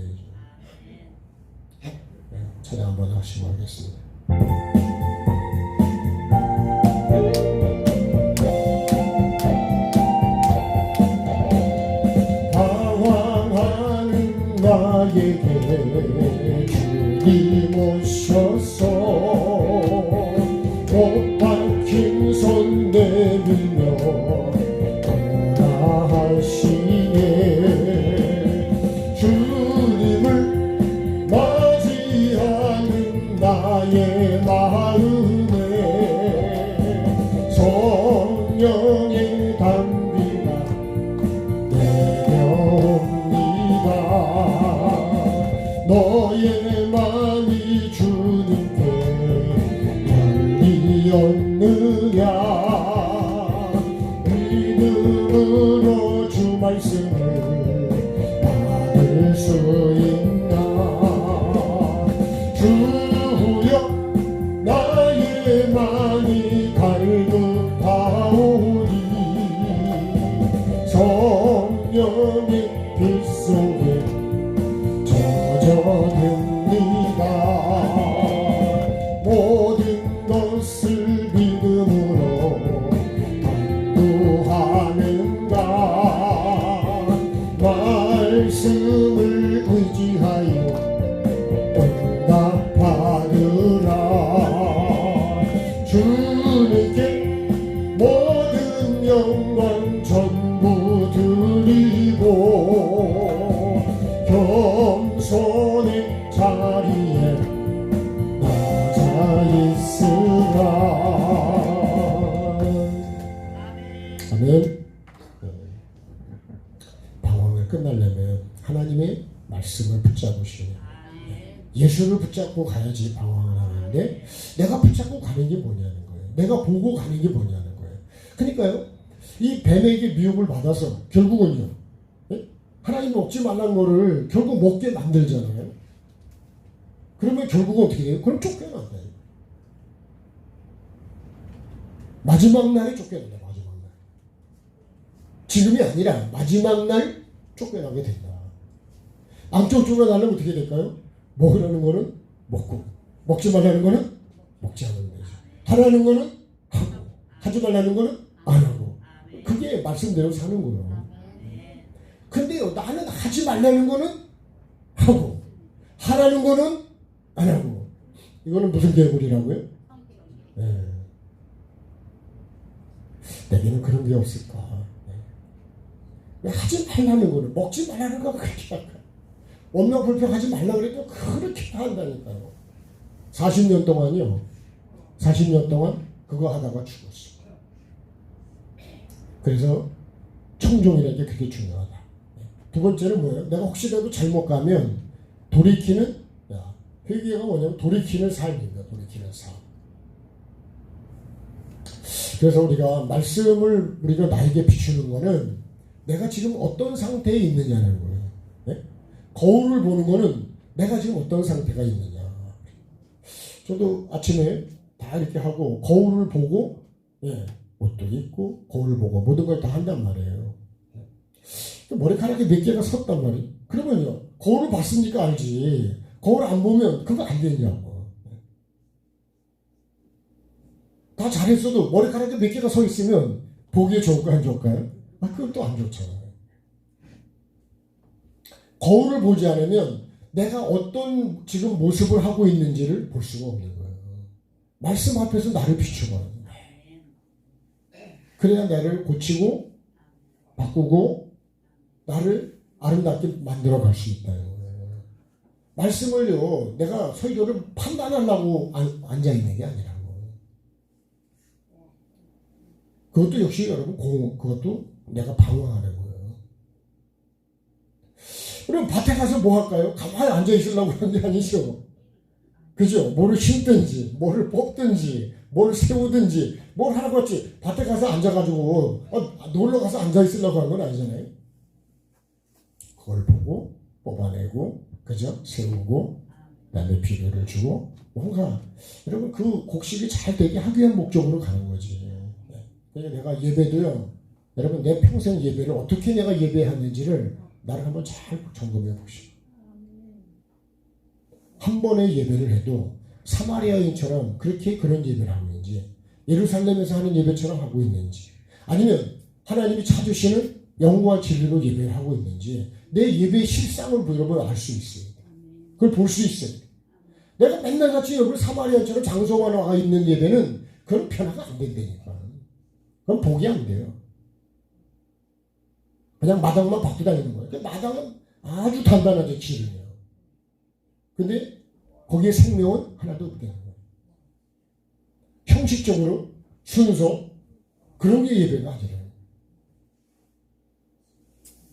찬양 한번 하시고 하겠습니다. 방황하는 나에게 주님 오셔서 못 박힌 손 내밀며 하시네. 주님을 맞이하는 나의 마음 받을 수 있나. 주여 나의 마음이 갈급하오니 성령의 빛 속에 젖어듭니다. 모든 것을 믿음으로 간구하는가. 말씀을 의지하여 응답하리라. 주님께 모든 영광 전부 드리고 겸손의 자리에 낮아 있으라. 아멘. 방황을 끝내려면 하나님의 말씀을 붙잡으시오. 예수를 붙잡고 가야지 방황을 하는데 내가 붙잡고 가는 게 뭐냐는 거예요. 내가 보고 가는 게 뭐냐는 거예요. 그러니까요, 이 뱀에게 미혹을 받아서 결국은요, 하나님 먹지 말라는 거를 결국 먹게 만들잖아요. 그러면 결국은 어떻게 돼요? 그럼 쫓겨난다. 마지막 날에 쫓겨난다. 마지막 날. 지금이 아니라 마지막 날 쫓겨나게 된다. 안쪽 쫓겨나려면 어떻게 될까요? 먹으라는 거는 먹고, 먹지 말라는 거는 먹지 않는 거죠. 하라는 거는 하고, 하지 말라는 거는 안 하고. 그게 말씀대로 사는 거예요. 근데요, 나는 하지 말라는 거는 하고, 하라는 거는 안 하고. 이거는 무슨 개구리라고요? 네. 내게는 그런 게 없을까? 네. 하지 말라는 거는, 먹지 말라는 거 그렇게 할까? 원명불평하지 말라고 그래도 그렇게 한다니까요. 40년 동안이요. 40년 동안 그거 하다가 죽었어. 그래서 청종이라는 게 그게 중요하다. 두 번째는 뭐예요? 내가 혹시라도 잘못 가면 돌이키는, 회개가 뭐냐면 돌이키는 삶입니다. 돌이키는 삶. 그래서 우리가 말씀을 우리가 나에게 비추는 거는 내가 지금 어떤 상태에 있느냐는 거예요. 네? 거울을 보는 거는 내가 지금 어떤 상태가 있느냐. 저도 아침에 다 이렇게 하고 거울을 보고, 옷도 입고 거울을 보고 모든 걸 다 한단 말이에요. 머리카락이 몇 개가 섰단 말이에요. 그러면요, 거울을 봤으니까 알지. 거울 안 보면 그거 안 되냐고. 다 잘했어도 머리카락이 몇 개가 서 있으면 보기에 좋을까 안 좋을까요? 그건 또 안 좋잖아요. 거울을 보지 않으면 내가 어떤 지금 모습을 하고 있는지를 볼 수가 없는 거예요. 말씀 앞에서 나를 비추고, 그래야 나를 고치고 바꾸고 나를 아름답게 만들어 갈 수 있다. 말씀을요, 내가 설교를 판단하려고 앉아있는 게 아니라고. 그것도 역시 여러분, 그것도 내가 방황하는 거예요. 그럼 밭에 가서 뭐 할까요? 가만히 앉아있으려고 하는 게 아니죠. 그죠? 뭐를 심든지, 뭐를 뽑든지, 뭐를 세우든지, 뭘 하라고 했지. 밭에 가서 앉아가지고, 놀러 가서 앉아있으려고 하는 건 아니잖아요. 그걸 보고, 뽑아내고, 그죠? 세우고, 그 다음에 비료를 주고, 뭔가, 여러분, 그 곡식이 잘 되게 하기 위한 목적으로 가는 거지. 그러니까 내가 예배도요, 여러분, 내 평생 예배를 어떻게 내가 예배하는지를 나를 한번 잘 점검해 보시오. 한 번의 예배를 해도 사마리아인처럼 그렇게 그런 예배를 하고 있는지, 예루살렘에서 하는 예배처럼 하고 있는지, 아니면 하나님이 찾으시는 영과 진리로 예배를 하고 있는지, 내 예배의 실상을 여러분 알 수 있어요. 그걸 볼 수 있어요. 내가 맨날 같이 여러분 사마리아인처럼 장소만 와 있는 예배는 그건 변화가 안 된다니까. 그건 복이 안 돼요. 그냥 마당만 받고 다니는 거예요. 그 마당은 아주 단단하게 기름이에요. 근데 거기에 생명은 하나도 없게 하는 거예요. 형식적으로 순서 그런 게 예배가 아니라요.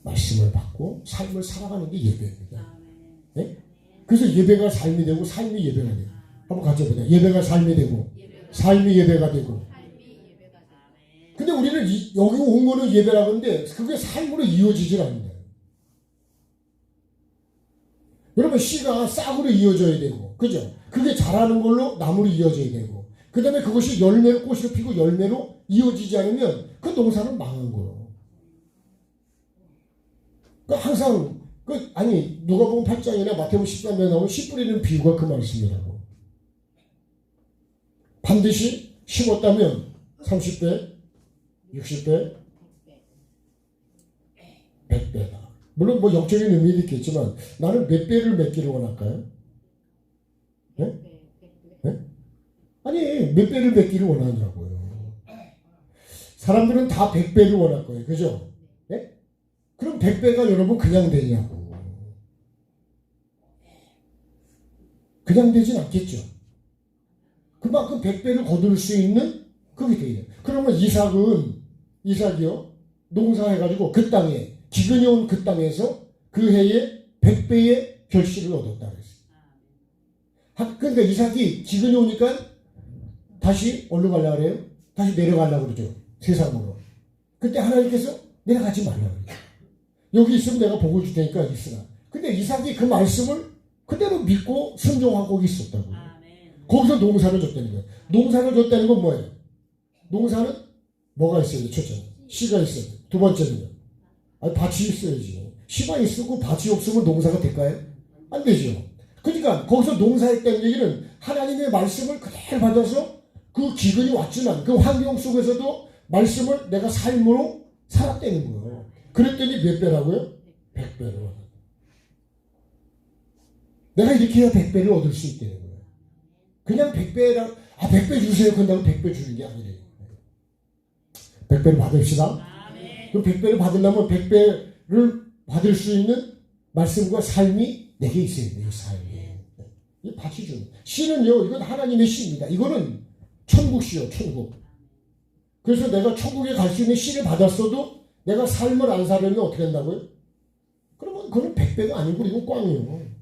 말씀을 받고 삶을 살아가는 게 예배입니다. 네? 그래서 예배가 삶이 되고 삶이 예배가 돼요. 한번 같이 해보자. 예배가 삶이 되고 삶이 예배가 되고. 근데 우리는 여기 온 거는 예배라고 하는데 그게 삶으로 이어지질 않는다. 여러분 씨가 싹으로 이어져야 되고, 그죠? 그게 자라는 걸로 나무로 이어져야 되고, 그 다음에 그것이 열매로 꽃으로 피고 열매로 이어지지 않으면 그 농사는 망한 거예요. 그러니까 항상 아니 누가복음 8장이나 마태복음 13장에 나오는 씨 뿌리는 비유가 그 말씀이라고. 반드시 심었다면 30배, 60배, 100배다. 물론 뭐 영적인 의미도 있겠지만 나는 몇 배를 맺기를 원할까요? 네? 네? 아니 몇 배를 맺기를 원하냐고요. 사람들은 다 100배를 원할 거예요. 그죠? 네? 그럼 100배가 여러분 그냥 되냐고. 그냥 되진 않겠죠. 그만큼 100배를 거둘 수 있는 그게 돼요. 그러면 이삭이요 농사해가지고 그 땅에 기근이 온 그 땅에서 그 해에 100배의 결실을 얻었다 그랬어요. 그러니까 이삭이 기근이 오니까 다시 어디로 가려고 그래요? 다시 내려가려고 그러죠. 세상으로. 그때 하나님께서 내려가지 말라고 그래요. 여기 있으면 내가 복을 줄 테니까 있으라. 근데 이삭이 그 말씀을 그대로 믿고 순종하고 있었다고요. 거기서 농사를 줬다는 거예요. 농사를 줬다는 건 뭐예요? 농사는 뭐가 있어야 돼? 첫째는 씨가 있어야 돼. 두 번째는요. 밭이 있어야지. 씨가 있고 밭이 없으면 농사가 될까요? 안 되죠. 그러니까 거기서 농사했다는 얘기는 하나님의 말씀을 그대로 받아서 그 기근이 왔지만 그 환경 속에서도 말씀을 내가 삶으로 살았다는 거예요. 그랬더니 몇 배라고요? 100배로. 내가 이렇게 해야 100배를 얻을 수 있다는 거예요. 그냥 100배랑 100배 주세요. 그런다고 100배 주는 게 아니래요. 100배를 받읍시다. 그럼 100배를 받으려면 100배를 받을 수 있는 말씀과 삶이 내게 있어야 돼요. 삶이. 이 밭이 주는. 씨는요. 이건 하나님의 씨입니다. 이거는 천국 씨요. 천국. 그래서 내가 천국에 갈 수 있는 씨를 받았어도 내가 삶을 안 살려면 어떻게 된다고요? 그러면 그건 100배가 아니고 이건 꽝이에요.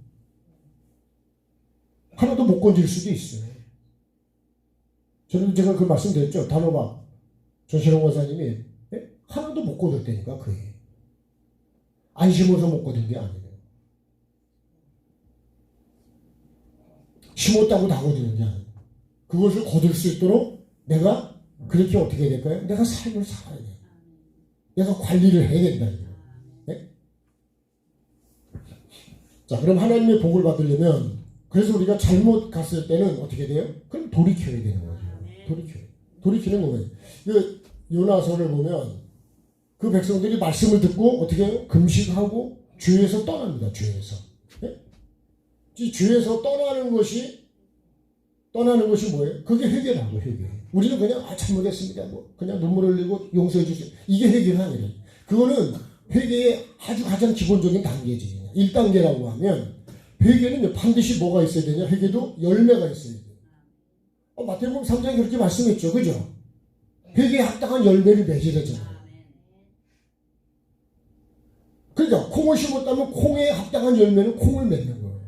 하나도 못 건질 수도 있어요. 저는 제가 그 말씀 드렸죠. 단호박 전신홍 원사님이 하나도 못 거뒀다니까 그게. 안 심어서 못 거둔 게 아니에요. 심었다고 다 거두는 게 아니에요. 그것을 거둘 수 있도록 내가 그렇게 어떻게 해야 될까요? 내가 삶을 살아야 돼요. 내가 관리를 해야 된다. 네? 자, 그럼 하나님의 복을 받으려면 그래서 우리가 잘못 갔을 때는 어떻게 돼요? 그럼 돌이켜야 되는 거죠. 돌이키는 거예요. 그 요나서를 보면 그 백성들이 말씀을 듣고 어떻게 해요? 금식하고 죄에서 떠납니다. 죄에서. 네? 이 죄에서 떠나는 것이 뭐예요? 그게 회개라고 회개. 우리는 그냥 잘못했습니다. 뭐 그냥 눈물 흘리고 용서해 주세요. 이게 회개가 아니에요. 그거는 회개의 아주 가장 기본적인 단계지. 1단계라고 하면 회개는 반드시 뭐가 있어야 되냐? 회개도 열매가 있어야 돼요. 마태복음 3장에 그렇게 말씀했죠. 그죠? 회개에 합당한 열매를 맺으려잖아요. 그러니까 콩을 심었다면 콩에 합당한 열매는 콩을 맺는 거예요.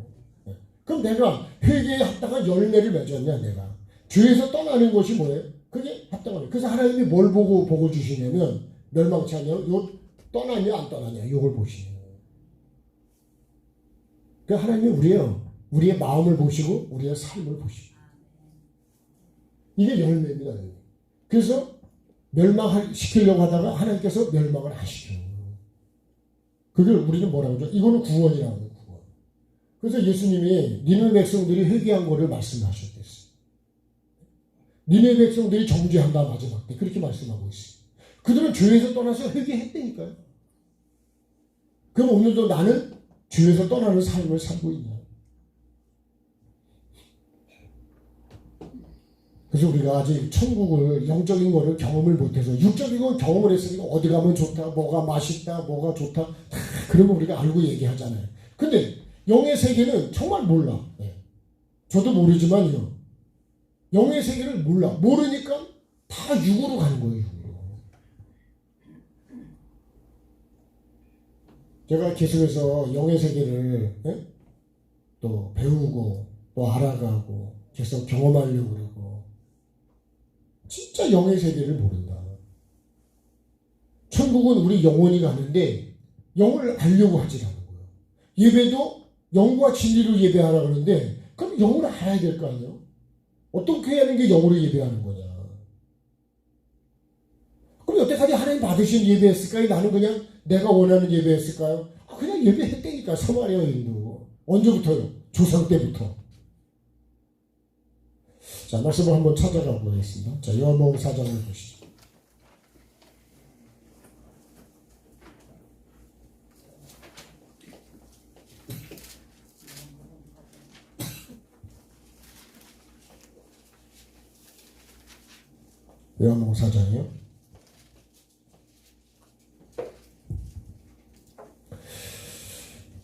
그럼 내가 회개에 합당한 열매를 맺었냐 내가. 죄에서 떠나는 것이 뭐예요? 그게 합당한 거예요. 그래서 하나님이 뭘 보고 복을 주시냐면 멸망치 않냐? 요 떠나냐 안 떠나냐 이걸 보시는 거예요. 그러니까 하나님이 우리의 마음을 보시고 우리의 삶을 보시고 이게 열매입니다. 그래서 멸망시키려고 하다가 하나님께서 멸망을 안 시키는 거예요. 그걸 우리는 뭐라고 하죠? 이거는 구원이라고 해요. 구원. 그래서 예수님이 니느웨 백성들이 회개한 거를 말씀하셨댔어요. 니느웨 백성들이 정죄한다 마지막 때 그렇게 말씀하고 있어요. 그들은 죄에서 떠나서 회개했다니까요. 그럼 오늘도 나는 죄에서 떠나는 삶을 살고 있냐? 그래서 우리가 아직 천국을 영적인 거를 경험을 못해서 육적인 걸 경험을 했으니까 어디 가면 좋다, 뭐가 맛있다, 뭐가 좋다 그러면 우리가 알고 얘기하잖아요. 근데 영의 세계는 정말 몰라. 저도 모르지만요. 영의 세계를 몰라. 모르니까 다 육으로 가는 거예요. 육으로. 제가 계속해서 영의 세계를 또 배우고 또 알아가고 계속 경험하려고 그러고 진짜 영의 세계를 모른다. 천국은 우리 영혼이 가는데 영을 알려고 하지 않는 거예요. 예배도 영과 진리로 예배하라 그러는데 그럼 영을 알아야 될 거 아니에요? 어떻게 하는 게 영으로 예배하는 거냐? 그럼 여태까지 하나님 받으신 예배했을까요? 나는 그냥 내가 원하는 예배했을까요? 그냥 예배했다니까. 사마리아 여인도. 언제부터요? 조상 때부터. 자, 말씀을 한번 찾아가 보겠습니다. 자, 요한복음 4장을 보시죠. 요한복음 4장이요.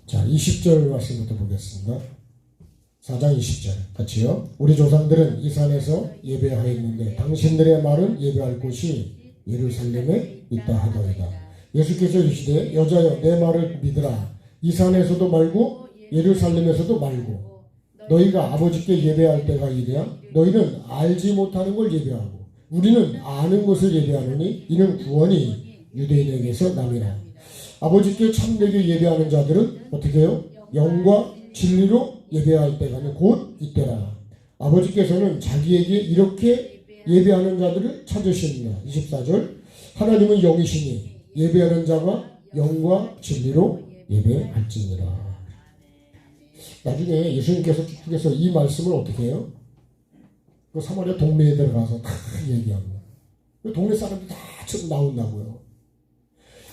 자, 20절 말씀부터 보겠습니다. 4장 20절 같이요. 우리 조상들은 이 산에서 예배하였는데 당신들의 말은 예배할 곳이 예루살렘에 있다 하더이다. 예수께서 이르시되 여자여 내 말을 믿으라. 이 산에서도 말고 예루살렘에서도 말고 너희가 아버지께 예배할 때가 이르야. 너희는 알지 못하는 걸 예배하고 우리는 아는 것을 예배하노니 이는 구원이 유대인에게서 남이라. 아버지께 참되게 예배하는 자들은 어떻게 해요? 영과 진리로 예배할 때가 곧 이때라. 아버지께서는 자기에게 이렇게 예배하는 자들을 찾으십니다. 24절 하나님은 영이시니 예배하는 자가 영과 진리로 예배할지니라. 나중에 예수님께서 쭉쭉해서 이 말씀을 어떻게 해요? 그 사마리아 동네에 들어가서 다 얘기합니다. 그 동네 사람들이 다 나온다고요.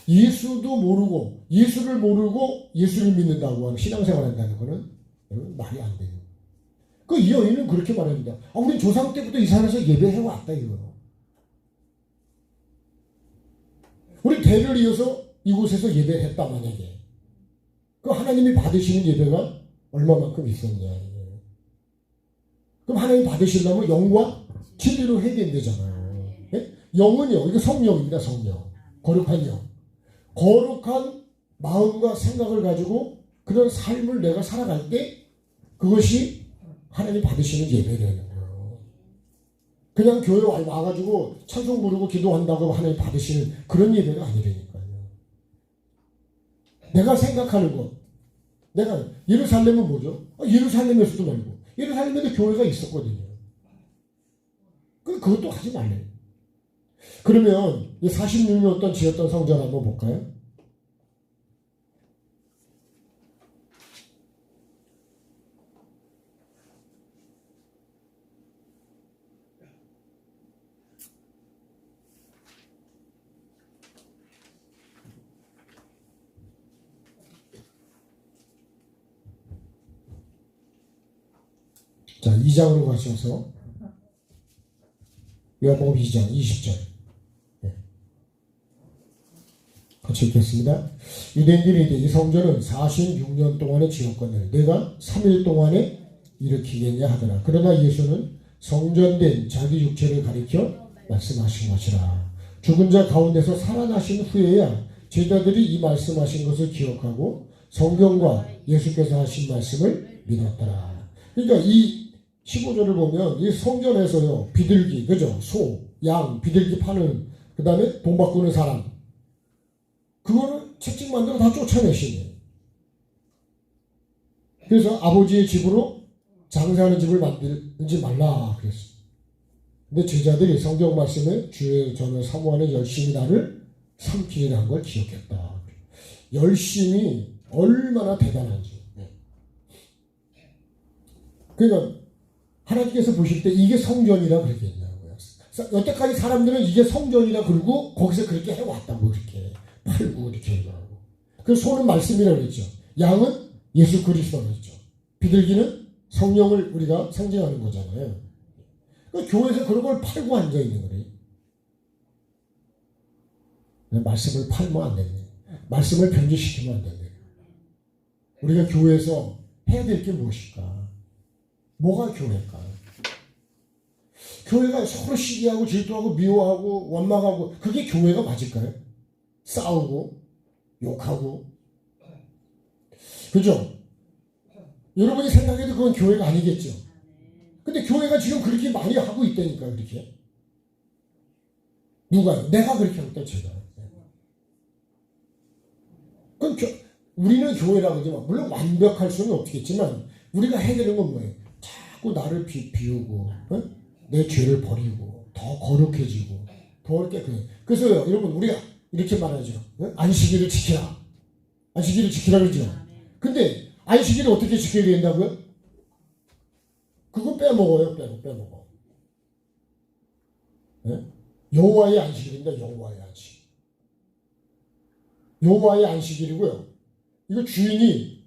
예수도 모르고 예수를 모르고 예수를 믿는다고 하는 신앙생활 한다는 거는 말이 안 돼요. 그 이 여인은 그렇게 말합니다. 우린 조상 때부터 이 산에서 예배해왔다 이거요. 우리 대를 이어서 이곳에서 예배했다 만약에. 그 하나님이 받으시는 예배가 얼마만큼 있었냐. 그럼 하나님 받으시려면 영과 진리로 해야 된다잖아요. 네? 영은요, 이거 성령입니다. 성령. 거룩한 영. 거룩한 마음과 생각을 가지고 그런 삶을 내가 살아갈 때 그것이 하나님 받으시는 예배라는 거예요. 그냥 교회 와가지고 찬송 부르고 기도한다고 하나님 받으시는 그런 예배가 아니라니까요. 내가 생각하는 것. 내가 예루살렘은 뭐죠? 예루살렘에서도 말고 예루살렘에도 교회가 있었거든요. 그것도 하지 말래요. 그러면 46년 어떤 지었던 성전 한번 볼까요? 자, 2장으로 가셔서 요한복음 2장 20절 같이 읽겠습니다. 유대인들이 이르되 이 성전은 46년 동안에 지었거늘 내가 3일 동안에 일으키겠냐 하더라. 그러나 예수는 성전된 자기 육체를 가리켜 말씀하신 것이라. 죽은 자 가운데서 살아나신 후에야 제자들이 이 말씀하신 것을 기억하고 성경과 예수께서 하신 말씀을 믿었더라. 그러니까 이 15절을 보면 이 성전에서요 비둘기, 그죠? 소, 양, 비둘기 파는 그 다음에 돈 바꾸는 사람 그거를 채찍 만들어 다 쫓아내시네. 그래서 아버지의 집으로 장사하는 집을 만들지 말라 그랬어요. 근데 제자들이 성경 말씀에 주의 전을 사모하는 열심히 나를 삼키리라는 걸 기억했다. 열심이 얼마나 대단한지. 그러니까 하나님께서 보실 때 이게 성전이라 그러겠냐고요. 여태까지 사람들은 이게 성전이라 그러고 거기서 그렇게 해왔다고 이렇게 팔고 이렇게 하고. 그 소는 말씀이라고 그랬죠. 양은 예수 그리스도라고 했죠. 비둘기는 성령을 우리가 상징하는 거잖아요. 그러니까 교회에서 그런 걸 팔고 앉아있는 거예요. 말씀을 팔면 안 됩니다. 말씀을 변질시키면 안 됩니다. 우리가 교회에서 해야 될 게 무엇일까? 뭐가 교회일까? 교회가 서로 시기하고 질투하고 미워하고 원망하고 그게 교회가 맞을까요? 싸우고 욕하고 그죠? 여러분이 생각해도 그건 교회가 아니겠죠? 근데 교회가 지금 그렇게 많이 하고 있다니까 그렇게. 누가요? 내가 그렇게 하고 있다 제가. 그럼 우리는 교회라고 하지만 물론 완벽할 수는 없겠지만 우리가 해야 되는 건 뭐예요? 자꾸 나를 비우고 내 죄를 버리고 더 거룩해지고 더 깨끗해. 그래서 여러분 우리가 이렇게 말하죠. 안식일을 지키라. 안식일을 지키라 그러죠. 근데 안식일을 어떻게 지켜야 된다고요? 그거 빼먹어요. 빼먹어. 여호와의 안식일입니다. 여호와의 안식. 여호와의 안식일이고요. 이거 주인이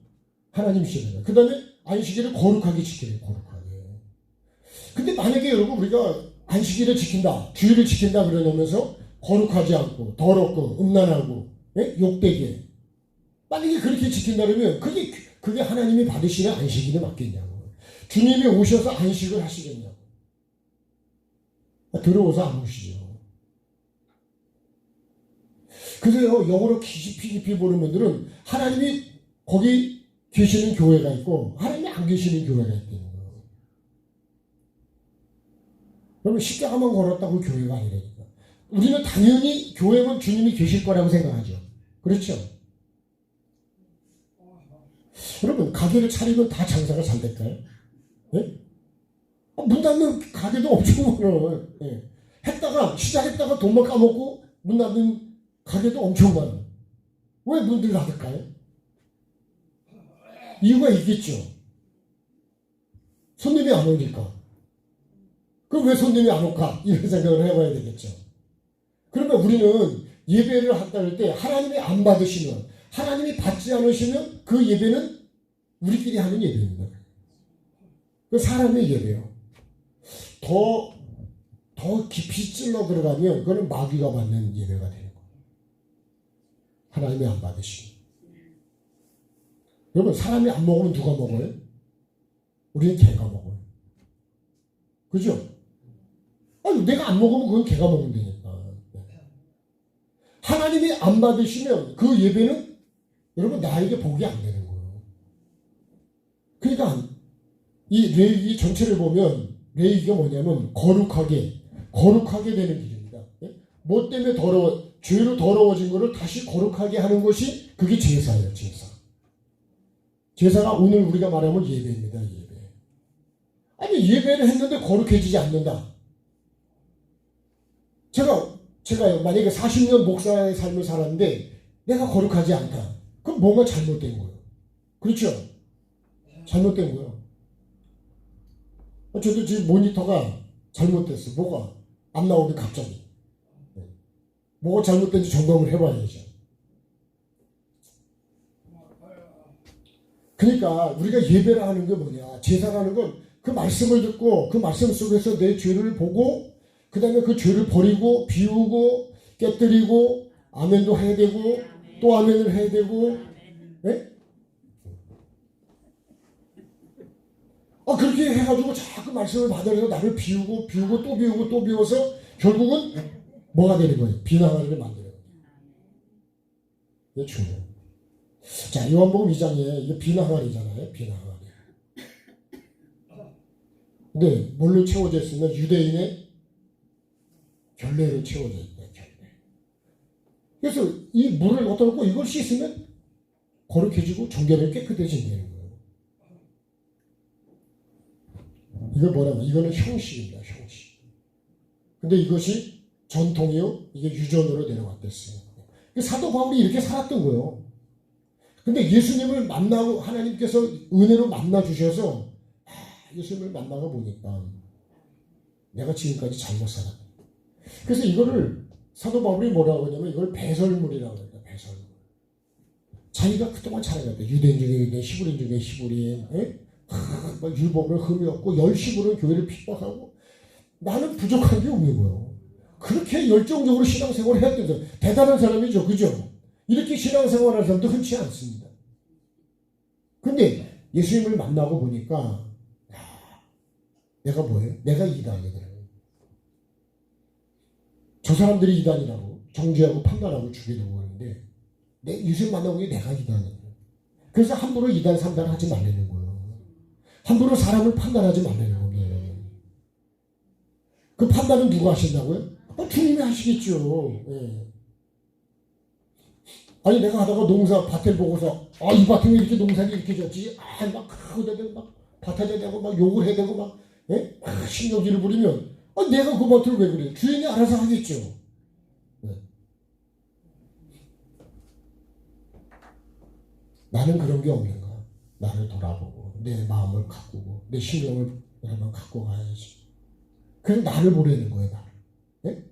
하나님이시잖아요. 그 다음에 안식일을 거룩하게 지켜요. 거룩하게. 근데 만약에 여러분 우리가 안식일을 지킨다, 주일을 지킨다 그러면서 거룩하지 않고 더럽고 음란하고 욕되게 만약에 그렇게 지킨다 그러면 그게 하나님이 받으시는 안식일에 맞겠냐고. 주님이 오셔서 안식을 하시겠냐고. 들어오서 안 오시죠. 그래서 영어로 깊이 보는 분들은 하나님이 거기 계시는 교회가 있고 하나님이 안 계시는 교회가 있다는 거예요. 그러면 십자가만 걸었다고 교회가 아니라니까. 우리는 당연히 교회는 주님이 계실 거라고 생각하죠. 그렇죠? 여러분 가게를 차리면 다 장사가 잘 될까요? 네? 문 닫는 가게도 엄청 많아요. 네. 시작했다가 돈만 까먹고 문 닫는 가게도 엄청 많아요. 왜 문들 닫을까요? 이유가 있겠죠. 손님이 안 오니까. 그럼 왜 손님이 안 올까? 이런 생각을 해봐야 되겠죠. 그러면 우리는 예배를 한다 할 때 하나님이 안 받으시면, 하나님이 받지 않으시면 그 예배는 우리끼리 하는 예배입니다. 그 사람의 예배요. 더 깊이 찔러 들어가면 그거는 마귀가 받는 예배가 되는 거예요. 하나님이 안 받으시면. 여러분 사람이 안 먹으면 누가 먹어요? 우리는 개가 먹어요. 그죠? 아니 내가 안 먹으면 그건 개가 먹으면 되니까. 하나님이 안 받으시면 그 예배는 여러분 나에게 복이 안 되는 거예요. 그러니까 이 레위기 전체를 보면 레위기가 뭐냐면 거룩하게 되는 길입니다. 뭐 때문에 죄로 더러워진 것을 다시 거룩하게 하는 것이 그게 제사예요. 제사가 오늘 우리가 말하면 예배입니다. 예배. 아니 예배를 했는데 거룩해지지 않는다. 제가 만약에 40년 목사의 삶을 살았는데 내가 거룩하지 않다. 그럼 뭔가 잘못된 거예요. 그렇죠? 잘못된 거예요. 저도 지금 모니터가 잘못됐어. 뭐가 안 나오면 갑자기. 뭐가 잘못된지 점검을 해봐야죠. 그러니까 우리가 예배를 하는 게 뭐냐. 제사라는 건 그 말씀을 듣고 그 말씀 속에서 내 죄를 보고 그 다음에 그 죄를 버리고 비우고 깨뜨리고 아멘도 해야 되고 또 아멘을 해야 되고 네? 그렇게 해가지고 자꾸 말씀을 받으려고 나를 비우고 또 비워서 결국은 뭐가 되는 거예요? 비난하게 만드는 거예요. 이게 중요해요. 자, 요한복음 2장에 이게 비난하리잖아요. 비난하리. 근데 뭘로 채워져 있으면 유대인의 결례로 채워져 있다. 결례. 그래서 이 물을 갖다 놓고 이걸 씻으면 거룩해지고 정결하게 깨끗해진다는 거예요. 이걸 뭐라고? 이거는 형식입니다. 형식. 근데 이것이 전통이요. 이게 유전으로 내려왔댔어요. 사도 바울이 이렇게 살았던 거예요. 근데 예수님을 만나고 하나님께서 은혜로 만나 주셔서 예수님을 만나가 보니까 내가 지금까지 잘못 살았다. 그래서 이거를 사도 바울이 뭐라고 하냐면 이걸 배설물이라고 합니다. 배설물. 자기가 그동안 살아갔다. 유대인 중에 유대인, 히브리인 중에 히브리인, 율법을 흠이 없고 열심으로 교회를 핍박하고 나는 부족한 게 없는 거예요. 그렇게 열정적으로 신앙생활을 했던 대단한 사람이죠. 그죠? 이렇게 신앙생활하는 사람도 흔치 않습니다. 근데 예수님을 만나고 보니까 내가 뭐예요? 내가 이단이더라고요. 저 사람들이 이단이라고 정죄하고 판단하고 죽이려고 하는데 예수님 만나보니 내가 이단이에요. 그래서 함부로 이단 3단 하지 말라는 거예요. 함부로 사람을 판단하지 말라는 거예요. 그 판단은 누가 하신다고요? 주님이 하시겠죠. 예. 아니 내가 하다가 농사 밭을 보고서 이 밭에 왜 이렇게 농사를 이렇게 졌지? 막 그러고 막 밭에 대고 막 욕을 해야 되고 막 신경질을 부리면 내가 그 밭을 왜 그래? 주인이 알아서 하겠죠. 네. 나는 그런 게 없는가? 나를 돌아보고 내 마음을 가꾸고 내 신경을 한번 갖고 가야지. 그래서 나를 보내는 거예요. 나를. 네?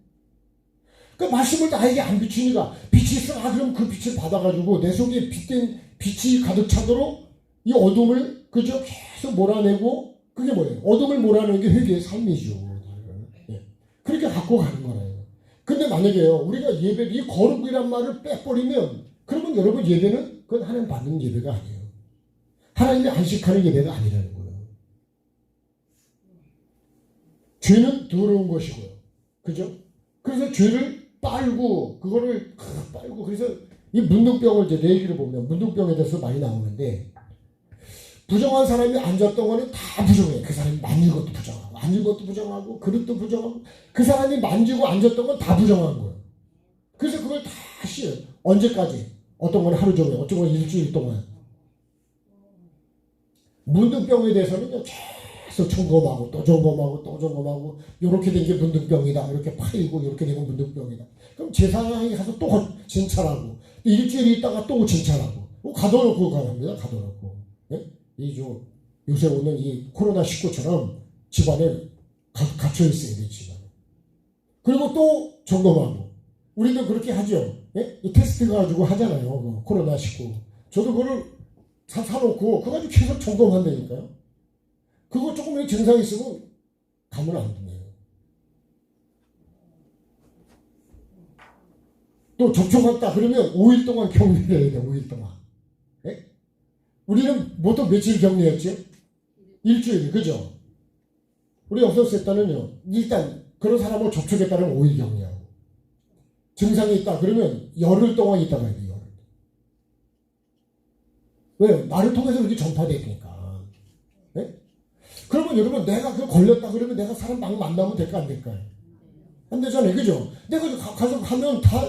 그 말씀을 나에게 안 비추니까 빛이 있어. 그럼 그 빛을 받아가지고 내 속에 빛된 빛이 가득 차도록 이 어둠을 그저 계속 몰아내고 그게 뭐예요? 어둠을 몰아내는 게 회개의 삶이죠. 네. 그렇게 갖고 가는 거예요. 근데 만약에요 우리가 예배 이 거룩이란 말을 빼버리면 그러면 여러분 예배는 그건 하나님 받는 예배가 아니에요. 하나님이 안식하는 예배가 아니라는 거예요. 죄는 더러운 것이고요. 그죠? 그래서 죄를 빨고 그거를 빨고 그래서 이 문둥병을 이제 내 얘기를 보면 문둥병에 대해서 많이 나오는데 부정한 사람이 앉았던 거는 다 부정해. 그 사람이 만진 것도 부정하고 앉은 것도 부정하고 그릇도 부정하고 그 사람이 만지고 앉았던 건 다 부정한 거예요. 그래서 그걸 다시 언제까지 어떤 건 하루 종일 어떤 건 일주일 동안 문둥병에 대해서는 계속 점검하고 또 점검하고 또 점검하고 이렇게 된 게 문둥병이다. 이렇게 파이고 이렇게 된 건 문둥병이다. 그럼 제사장이 가서 또 진찰하고 일주일 있다가 또 진찰하고 가둬놓고 가랍니다. 가둬놓고. 예? 요새 오는 이 코로나19처럼 집안에 갇혀 있어야 돼. 집안에. 그리고 또 점검하고 우리도 그렇게 하죠. 예? 이 테스트 가지고 하잖아요. 코로나19. 저도 그거를 사놓고 그거 가지고 계속 점검한다니까요. 그거 조금 증상이 있으면 가면 안 되네요. 또 접촉했다 그러면 5일 동안 격리를 해야 돼. 5일 동안. 예? 우리는 보통 며칠 격리했죠? 일주일. 그죠? 우리 없었을 때는요. 일단 그런 사람을 접촉했다는 5일 격리하고 증상이 있다 그러면 열흘 동안 있다 가야 돼요. 왜요? 나를 통해서 이렇게 전파되니까. 네? 그러면 여러분 내가 그 걸렸다 그러면 내가 사람 막 만나면 될까 안 될까요? 안 되잖아요. 그죠? 내가 가서 하면 다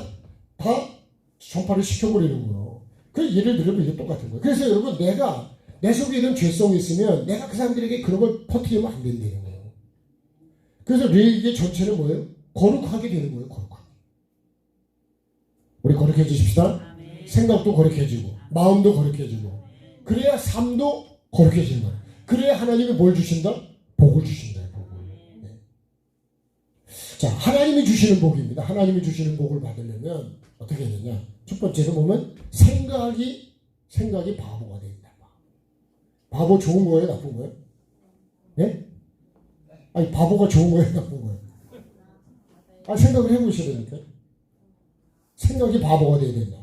전파를 시켜버리는 거예요. 그 예를 들면 이게 똑같은 거예요. 그래서 여러분 내가 내 속에 이런 죄성이 있으면 내가 그 사람들에게 그런 걸 퍼뜨리면 안 된다는 거예요. 그래서 레위기 전체는 뭐예요? 거룩하게 되는 거예요. 거룩하게. 우리 거룩해지십시다. 생각도 거룩해지고 마음도 거룩해지고 그래야 삶도 거룩해지는 거예요. 그래야 하나님이 뭘 주신다? 복을 주신다. 복을. 네. 자, 하나님이 주시는 복입니다. 하나님이 주시는 복을 받으려면 어떻게 해야 되냐? 첫 번째로 보면 생각이 바보가 된다. 바보 좋은 거예요? 나쁜 거예요? 네? 아니 바보가 좋은 거예요? 나쁜 거예요? 생각을 해보셔야 되니까. 생각이 바보가 돼야 된다.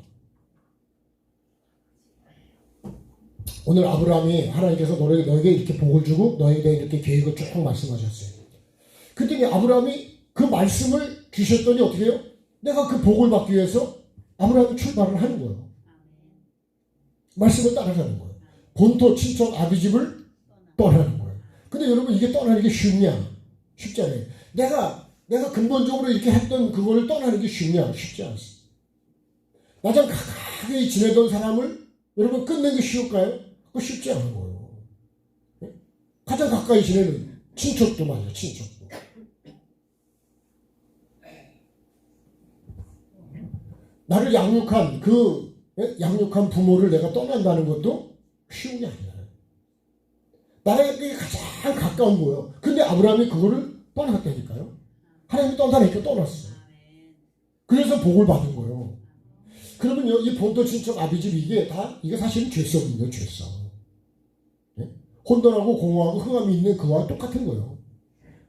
오늘 아브라함이 하나님께서 너에게 이렇게 복을 주고 너에게 이렇게 계획을 쭉 말씀하셨어요. 그랬더니 아브라함이 그 말씀을 주셨더니 어떻게 해요? 내가 그 복을 받기 위해서 아브라함이 출발을 하는 거예요. 말씀을 따라가는 거예요. 본토 친척 아비집을 떠나는 거예요. 근데 여러분 이게 떠나는 게 쉽냐? 쉽지 않아요. 내가 근본적으로 이렇게 했던 그거를 떠나는 게 쉽냐? 쉽지 않습니다. 나랑 가까이 지내던 사람을 여러분 끝내기 쉬울까요? 그거 쉽지 않은 거예요. 가장 가까이 지내는 친척도 맞아요. 친척도. 나를 양육한 양육한 부모를 내가 떠난다는 것도 쉬운 게 아니에요. 나에게 가장 가까운 거예요. 근데 아브라함이 그거를 떠났다니까요. 하나님이 떠나니까 떠났어요. 그래서 복을 받은 거예요. 그러면요, 이 본토 친척 아비집 이게 사실은 죄성이에요, 죄성. 네? 혼돈하고 공허하고 흥함이 있는 그와 똑같은 거예요.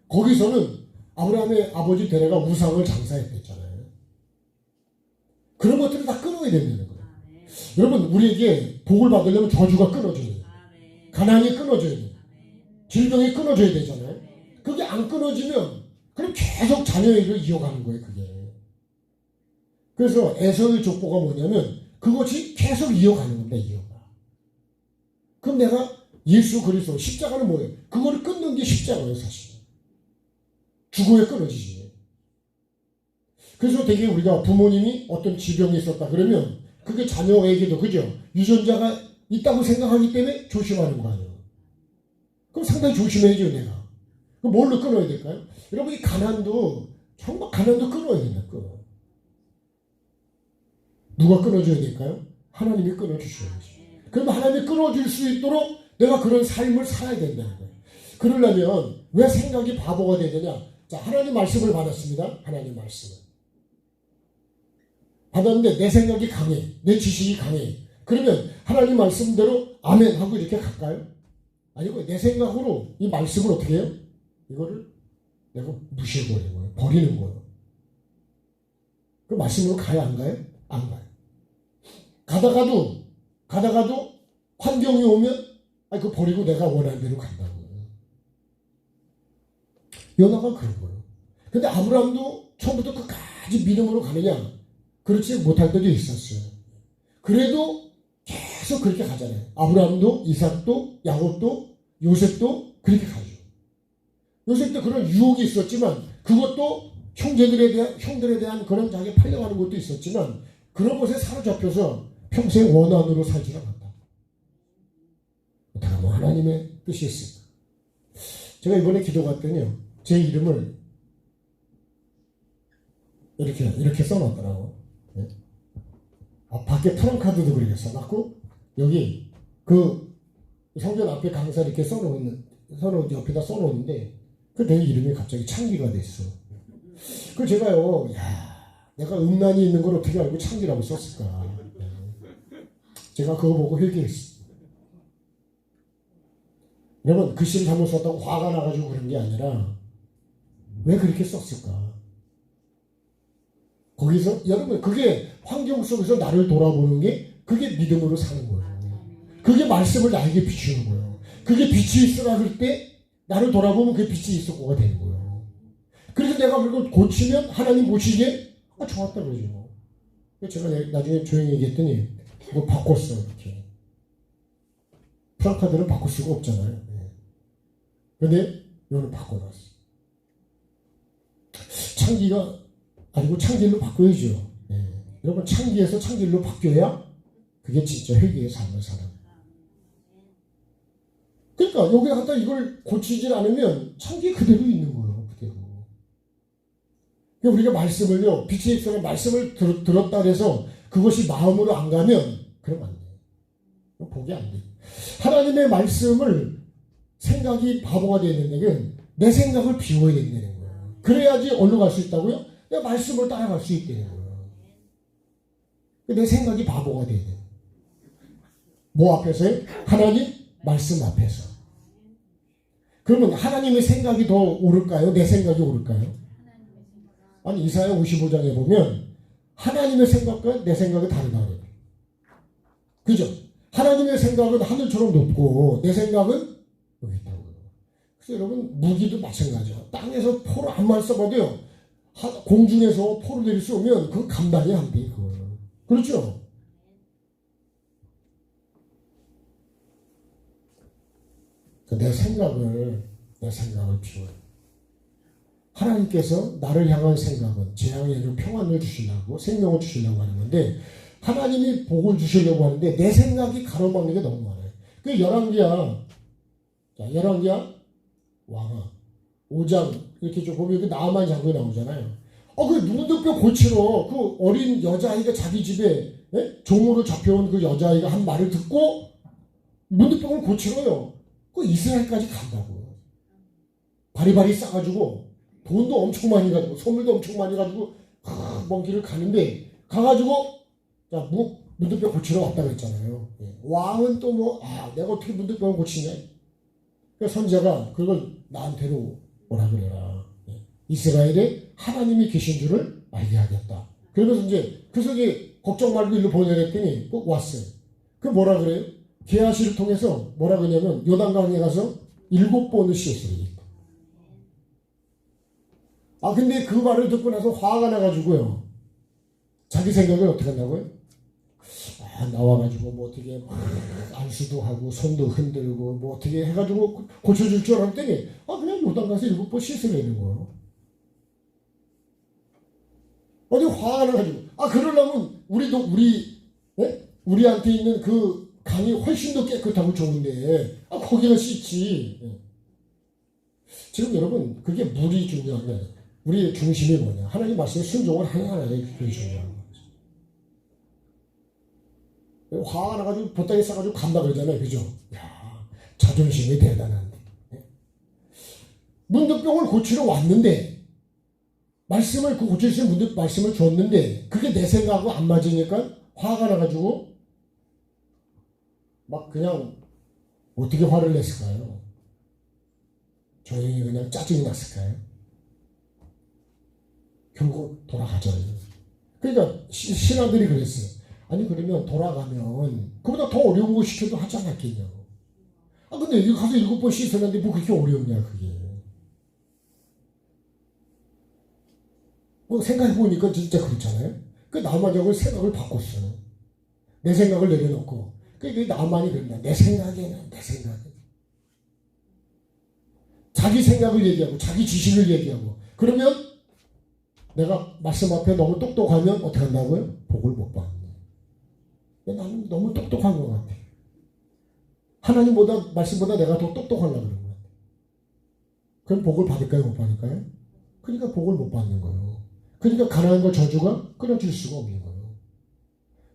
거기서는 아브라함의 아버지 데레가 우상을 장사했댔잖아요. 그런 것들을 다 끊어야 된다는 거예요. 여러분, 우리에게 복을 받으려면 저주가 끊어져야 돼요. 가난이 끊어져야 돼요. 질병이 끊어져야 되잖아요. 그게 안 끊어지면 그럼 계속 자녀에게 이어가는 거예요, 그게. 그래서 에서의 족보가 뭐냐면 그것이 계속 이어가는 겁니다. 이어가. 그럼 내가 예수 그리스도 십자가는 뭐예요? 그거를 끊는 게 십자가예요. 사실. 죽어야 끊어지지. 그래서 되게 우리가 부모님이 어떤 질병이 있었다 그러면 그게 자녀에게도, 그죠? 유전자가 있다고 생각하기 때문에 조심하는 거 아니에요. 그럼 상당히 조심해야죠, 내가. 그럼 뭘로 끊어야 될까요? 여러분, 이 가난도, 정말 가난도 끊어야 된다, 끊어. 누가 끊어줘야 될까요? 하나님이 끊어주셔야지. 그럼 하나님이 끊어줄 수 있도록 내가 그런 삶을 살아야 된다는 거예요. 그러려면 왜 생각이 바보가 되느냐? 자, 하나님 말씀을 받았습니다. 하나님 말씀을. 받았는데 내 생각이 강해. 내 지식이 강해. 그러면 하나님 말씀대로 아멘 하고 이렇게 갈까요? 아니고 내 생각으로 이 말씀을 어떻게 해요? 이거를 내가 무시해버리는 거예요. 버리는 거예요. 그 말씀으로 가야 안 가요? 안 가요. 가다가도 환경이 오면 그거 버리고 내가 원하는 대로 간다고요. 요나가 그런 거예요. 근데 아브라함도 처음부터 끝까지 믿음으로 가느냐? 그렇지 못할 때도 있었어요. 그래도 계속 그렇게 가잖아요. 아브라함도, 이삭도, 야곱도, 요셉도 그렇게 가죠. 요셉도 그런 유혹이 있었지만 그것도 형들에 대한 그런 자기 팔려가는 것도 있었지만 그런 것에 사로잡혀서 평생 원한으로 살지 않았다. 다 뭐 하나님의 뜻이 있을까? 제가 이번에 기도 갔더니요, 제 이름을 이렇게 써놨더라고. 네? 밖에 프랑카드도 그렇게 써놨고, 여기 그 성전 앞에 강사 이렇게 써놓은 옆에다 써놓는데, 내 이름이 갑자기 창기가 됐어. 그 제가요, 내가 음란이 있는 걸 어떻게 알고 창기라고 썼을까? 네. 제가 그거 보고 회개했어. 여러분, 글씨를 잘못 썼다고 화가 나가지고 그런 게 아니라 왜 그렇게 썼을까? 거기서 여러분, 그게 환경 속에서 나를 돌아보는 게 그게 믿음으로 사는 거예요. 그게 말씀을 나에게 비추는 거예요. 그게 빛이 있으라 그럴 때 나를 돌아보면 그게 빛이 있었고가 되는 거예요. 그래서 내가 그걸 고치면 하나님 보시기에 좋았다 그러죠. 제가 나중에 조용히 얘기했더니 그거 바꿨어. 이렇게 프랑카드는 바꿀 수가 없잖아요. 근데 이거를 바꿔놨어. 창기가 아니고 창길로 바꿔야죠. 여러분, 창기에서 창길로 바뀌어야 그게 진짜 회개의 삶을 살아요. 그러니까 여기 갖다 이걸 고치질 않으면 창기 그대로 있는 거예요. 그대로. 그러니까 우리가 말씀을요, 빛의 입술의 말씀을 들었다 해서 그것이 마음으로 안 가면 그러면 안 돼요. 보기 안 돼요. 하나님의 말씀을 생각이 바보가 되는 데는 내 생각을 비워야 된다는 거예요. 그래야지 어디로 갈 수 있다고요? 내 말씀을 따라갈 수 있다는 거예요. 내 생각이 바보가 돼야 돼요. 뭐 앞에서요? 하나님 말씀 앞에서. 그러면 하나님의 생각이 더 옳을까요? 내 생각이 옳을까요? 아니, 이사야 55장에 보면 하나님의 생각과 내 생각이 다르다 그래요. 그죠? 하나님의 생각은 하늘처럼 높고 내 생각은 여기 있다고요. 그래서 여러분, 무기도 마찬가지예요. 땅에서 포를 한만 써봐도요, 공중에서 포를 내릴 수 오면 그건 감당이 안 돼. 그거는. 그렇죠? 내 생각을 비워요. 하나님께서 나를 향한 생각은 재앙이 아니라 평안을 주시려고, 생명을 주시려고 하는 건데, 하나님이 복을 주시려고 하는데 내 생각이 가로막는 게 너무 많아요. 그 열왕기야 왕아 5장 이렇게 좀 보면 그 나아만 장군이 나오잖아요. 그 문둥병 고치러 그 어린 여자아이가 자기 집에 종으로 잡혀온 그 여자아이가 한 말을 듣고 문둥병을 고치러요. 그 이스라엘까지 간다고요. 바리바리 싸가지고 돈도 엄청 많이 가지고 선물도 엄청 많이 가지고 먼 길을 가는데 가가지고 문둥병 고치러 왔다 그랬잖아요. 왕은 또 내가 어떻게 문둥병을 고치냐. 그러니까 선지자가 그걸 나한테로 오라 그래라. 이스라엘에 하나님이 계신 줄을 알게 하겠다. 그러면서 그 속에 걱정 말고 일로 보내랬더니 꼭 왔어요. 그 뭐라 그래요? 게하시를 통해서 뭐라 그러냐면 요단강에 가서 7번을 씻었어요. 근데 그 말을 듣고 나서 화가 나가지고요. 자기 생각을 어떻게 한다고요? 나와가지고 뭐 어떻게 안수도 하고 손도 흔들고 뭐 어떻게 해가지고 고쳐줄 줄 알았더니 그냥 요단 가서 7번 씻으려는 거예요. 어디 화가 나가지고 그러려면 우리 예? 우리한테 있는 그 강이 훨씬 더 깨끗하고 좋은데 거기가 씻지. 예. 지금 여러분 그게 물이 중요한 게 아니에요. 우리의 중심이 뭐냐? 하나님 말씀에 순종을 하나에 그게 중요한 거죠. 화가 나가지고 보따리 싸가지고 간다 그러잖아요. 그죠? 야, 자존심이 대단한. 예? 문득병을 고치러 왔는데 말씀을 그 고칠 수 있는 문득 말씀을 줬는데 그게 내 생각하고 안 맞으니까 화가 나가지고 막 그냥 어떻게 화를 냈을까요? 조용히 그냥 짜증이 났을까요? 결국 돌아가죠. 그러니까 신하들이 그랬어요. 아니 그러면 돌아가면 그보다 더 어려운 거 시켜도 하지 않았겠냐고. 근데 여기 가서 7번 씻었는데 뭐 그렇게 어렵냐 그게. 뭐 생각해보니까 진짜 그렇잖아요. 그 나만적으로 생각을 바꿨어요. 내 생각을 내려놓고. 그게 나만이 그런다. 내 생각에는. 자기 생각을 얘기하고 자기 지식을 얘기하고 그러면 내가 말씀 앞에 너무 똑똑하면 어떻게 한다고요? 복을 못 받는 거예요. 나는 너무 똑똑한 것 같아. 하나님보다 말씀보다 내가 더 똑똑하려고 그런 것 같아. 그럼 복을 받을까요? 못 받을까요? 그러니까 복을 못 받는 거예요. 그러니까 가난한과 저주가 끊어질 수가 없는 거예요.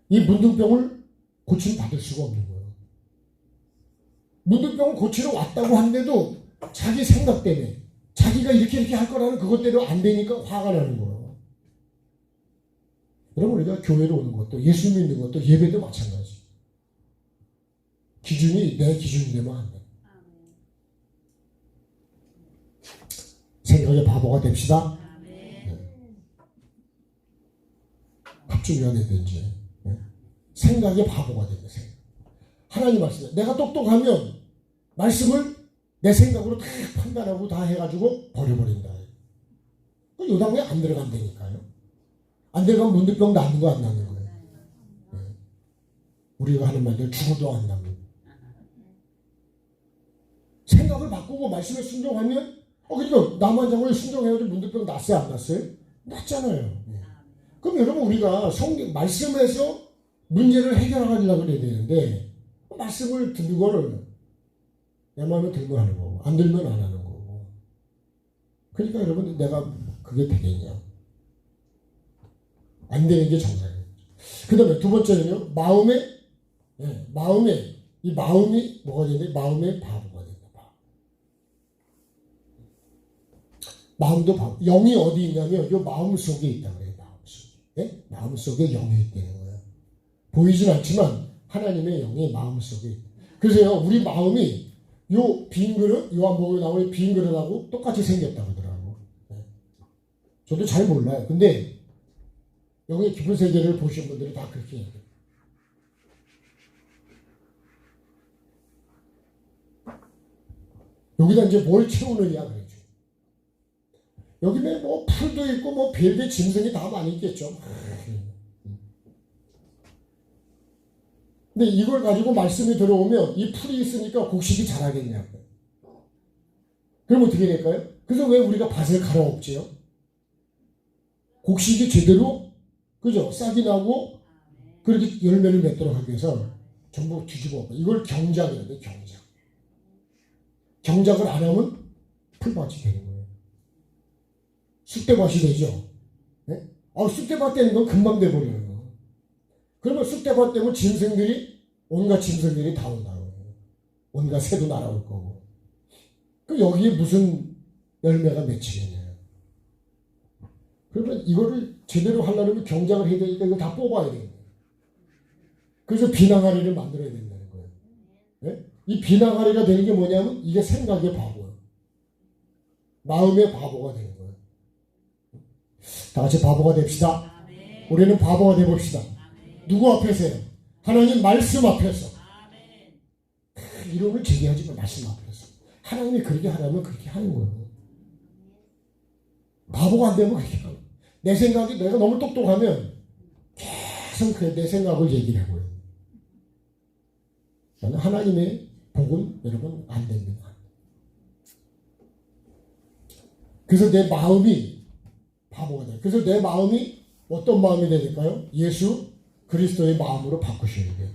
이 문둥병을 고침 받을 수가 없는 거예요. 문둥병을 고치러 왔다고 한데도 자기 생각 때문에 자기가 이렇게 할 거라는 그것대로 안 되니까 화가 나는 거예요. 여러분 우리가 교회로 오는 것도 예수 믿는 것도 예배도 마찬가지. 기준이 내 기준이 되면 안 돼. 생각의 바보가 됩시다. 합중연애든지 생각의 바보가 됩니다. 하나님 말씀에 내가 똑똑하면 말씀을 내 생각으로 다 판단하고 다 해가지고 버려버린다. 요당 왜 안 들어간다니까요. 안 들어가면 문득병 낫는 거 안 낫는 거예요. 우리가 하는 말대로 죽어도 안 낫는 거예요. 생각을 바꾸고 말씀에 순종하면 그러니까 남한장을 순종해가지고 문득병 낫어요 안 낫어요? 낫잖아요. 그럼 여러분 우리가 성경 말씀에서 문제를 해결하려고 해야 되는데 말씀을 듣는 거를 내 마음에 들면 하는 거고 안 들면 안 하는 거고. 그러니까 여러분 내가 그게 되겠냐. 안 되는 게 정상이에요. 그 다음에 두 번째는요. 마음에 이 마음이 뭐가 되냐. 마음의 바보가 된다. 마음도 바보. 영이 어디 있냐면 이 마음 속에 있다 그래요. 마음 속에. 네? 마음 속에 영이 있다는 거예요. 보이진 않지만 하나님의 영이 마음 속에 있다. 그래서요. 우리 마음이 요 빈 그릇, 요한복음에 나오는 빈 그릇하고 똑같이 생겼다 그러더라고. 네. 저도 잘 몰라요. 근데 영의 깊은 세계를 보신 분들이 다 그렇게 얘기해요. 여기다 이제 뭘 채우느냐 그러죠. 여기는 뭐 풀도 있고 뭐 별별 짐승이 다 많이 있겠죠. 근데 이걸 가지고 말씀이 들어오면 이 풀이 있으니까 곡식이 자라겠냐고요. 그럼 어떻게 될까요? 그래서 왜 우리가 밭을 갈아엎지요? 곡식이 제대로 그죠? 싹이 나고 그렇게 열매를 맺도록 하기 위해서 전부 뒤집어 엎어요. 이걸 경작이라고 해요. 경작. 경작을 안 하면 풀밭이 되는 거예요. 쑥대밭이 되죠. 네? 쑥대밭 되는 건 금방 돼버려요. 그러면 쑥대밭 되면 짐승들이 온갖 짐승들이 다 온다고. 온갖 새도 날아올 거고. 그럼 여기에 무슨 열매가 맺히겠냐. 그러면 이거를 제대로 하려면 경작을 해야 되니까 이거 다 뽑아야 돼요. 그래서 비낭아리를 만들어야 된다는 거예요. 네? 이 비낭아리가 되는 게 뭐냐면 이게 생각의 바보예요. 마음의 바보가 되는 거예요. 다 같이 바보가 됩시다. 우리는 바보가 되봅시다. 누구 앞에서요? 하나님 말씀 앞에서. 이름을 제기하지 마. 말씀 앞에서. 하나님이 그렇게 하라면 그렇게 하는 거예요. 바보가 안 되면 그렇게 하는 거예요. 내 생각이 내가 너무 똑똑하면 계속 내 생각을 얘기를 하고요. 하나님의 복은 여러분 안 됩니다. 그래서 내 마음이 바보가 돼요. 그래서 내 마음이 어떤 마음이 될까요? 예수 그리스도의 마음으로 바꾸셔야 돼요.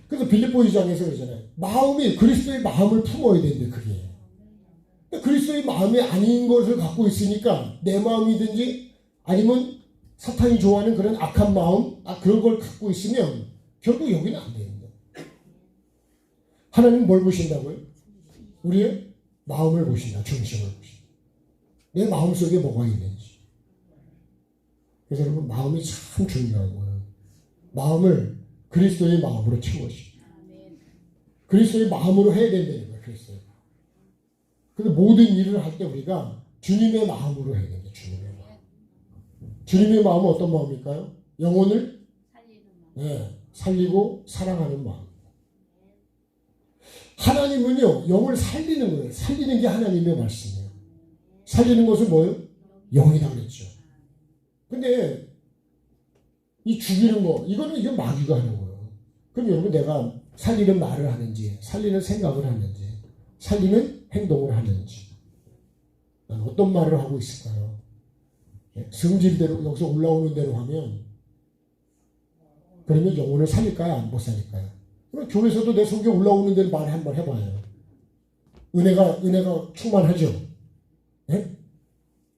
그래서 빌립보 2장에서 그러잖아요. 마음이 그리스도의 마음을 품어야 되는데 그게. 그리스도의 마음이 아닌 것을 갖고 있으니까 내 마음이든지 아니면 사탄이 좋아하는 그런 악한 마음, 그런 걸 갖고 있으면 결국 여기는 안 되는 거예요. 하나님 뭘 보신다고요? 우리의 마음을 보신다. 중심을 보신다. 내 마음속에 뭐가 있는지. 그래서 여러분 마음이 참 중요한 거예요. 마음을 그리스도의 마음으로 채워주시고 그리스도의 마음으로 해야 된다는 거예요. 그리스도의 마음. 그래서 모든 일을 할 때 우리가 주님의 마음으로 해야 됩니다. 주님의 마음. 주님의 마음은 어떤 마음일까요? 영혼을 살리고 사랑하는 마음. 하나님은요, 영을 살리는 거예요. 살리는 게 하나님의 말씀이에요. 살리는 것은 뭐예요? 영이다 그랬죠. 근데 이 죽이는 거, 이거는 마귀가 하는 거예요. 그럼 여러분 내가 살리는 말을 하는지, 살리는 생각을 하는지, 살리는 행동을 하는지, 난 어떤 말을 하고 있을까요? 성질대로 여기서 올라오는 대로 하면 그러면 영혼을 살릴까요? 못 살릴까요? 그럼 교회에서도 내 속에 올라오는 대로 말 한번 해봐요. 은혜가 충만하죠? 네?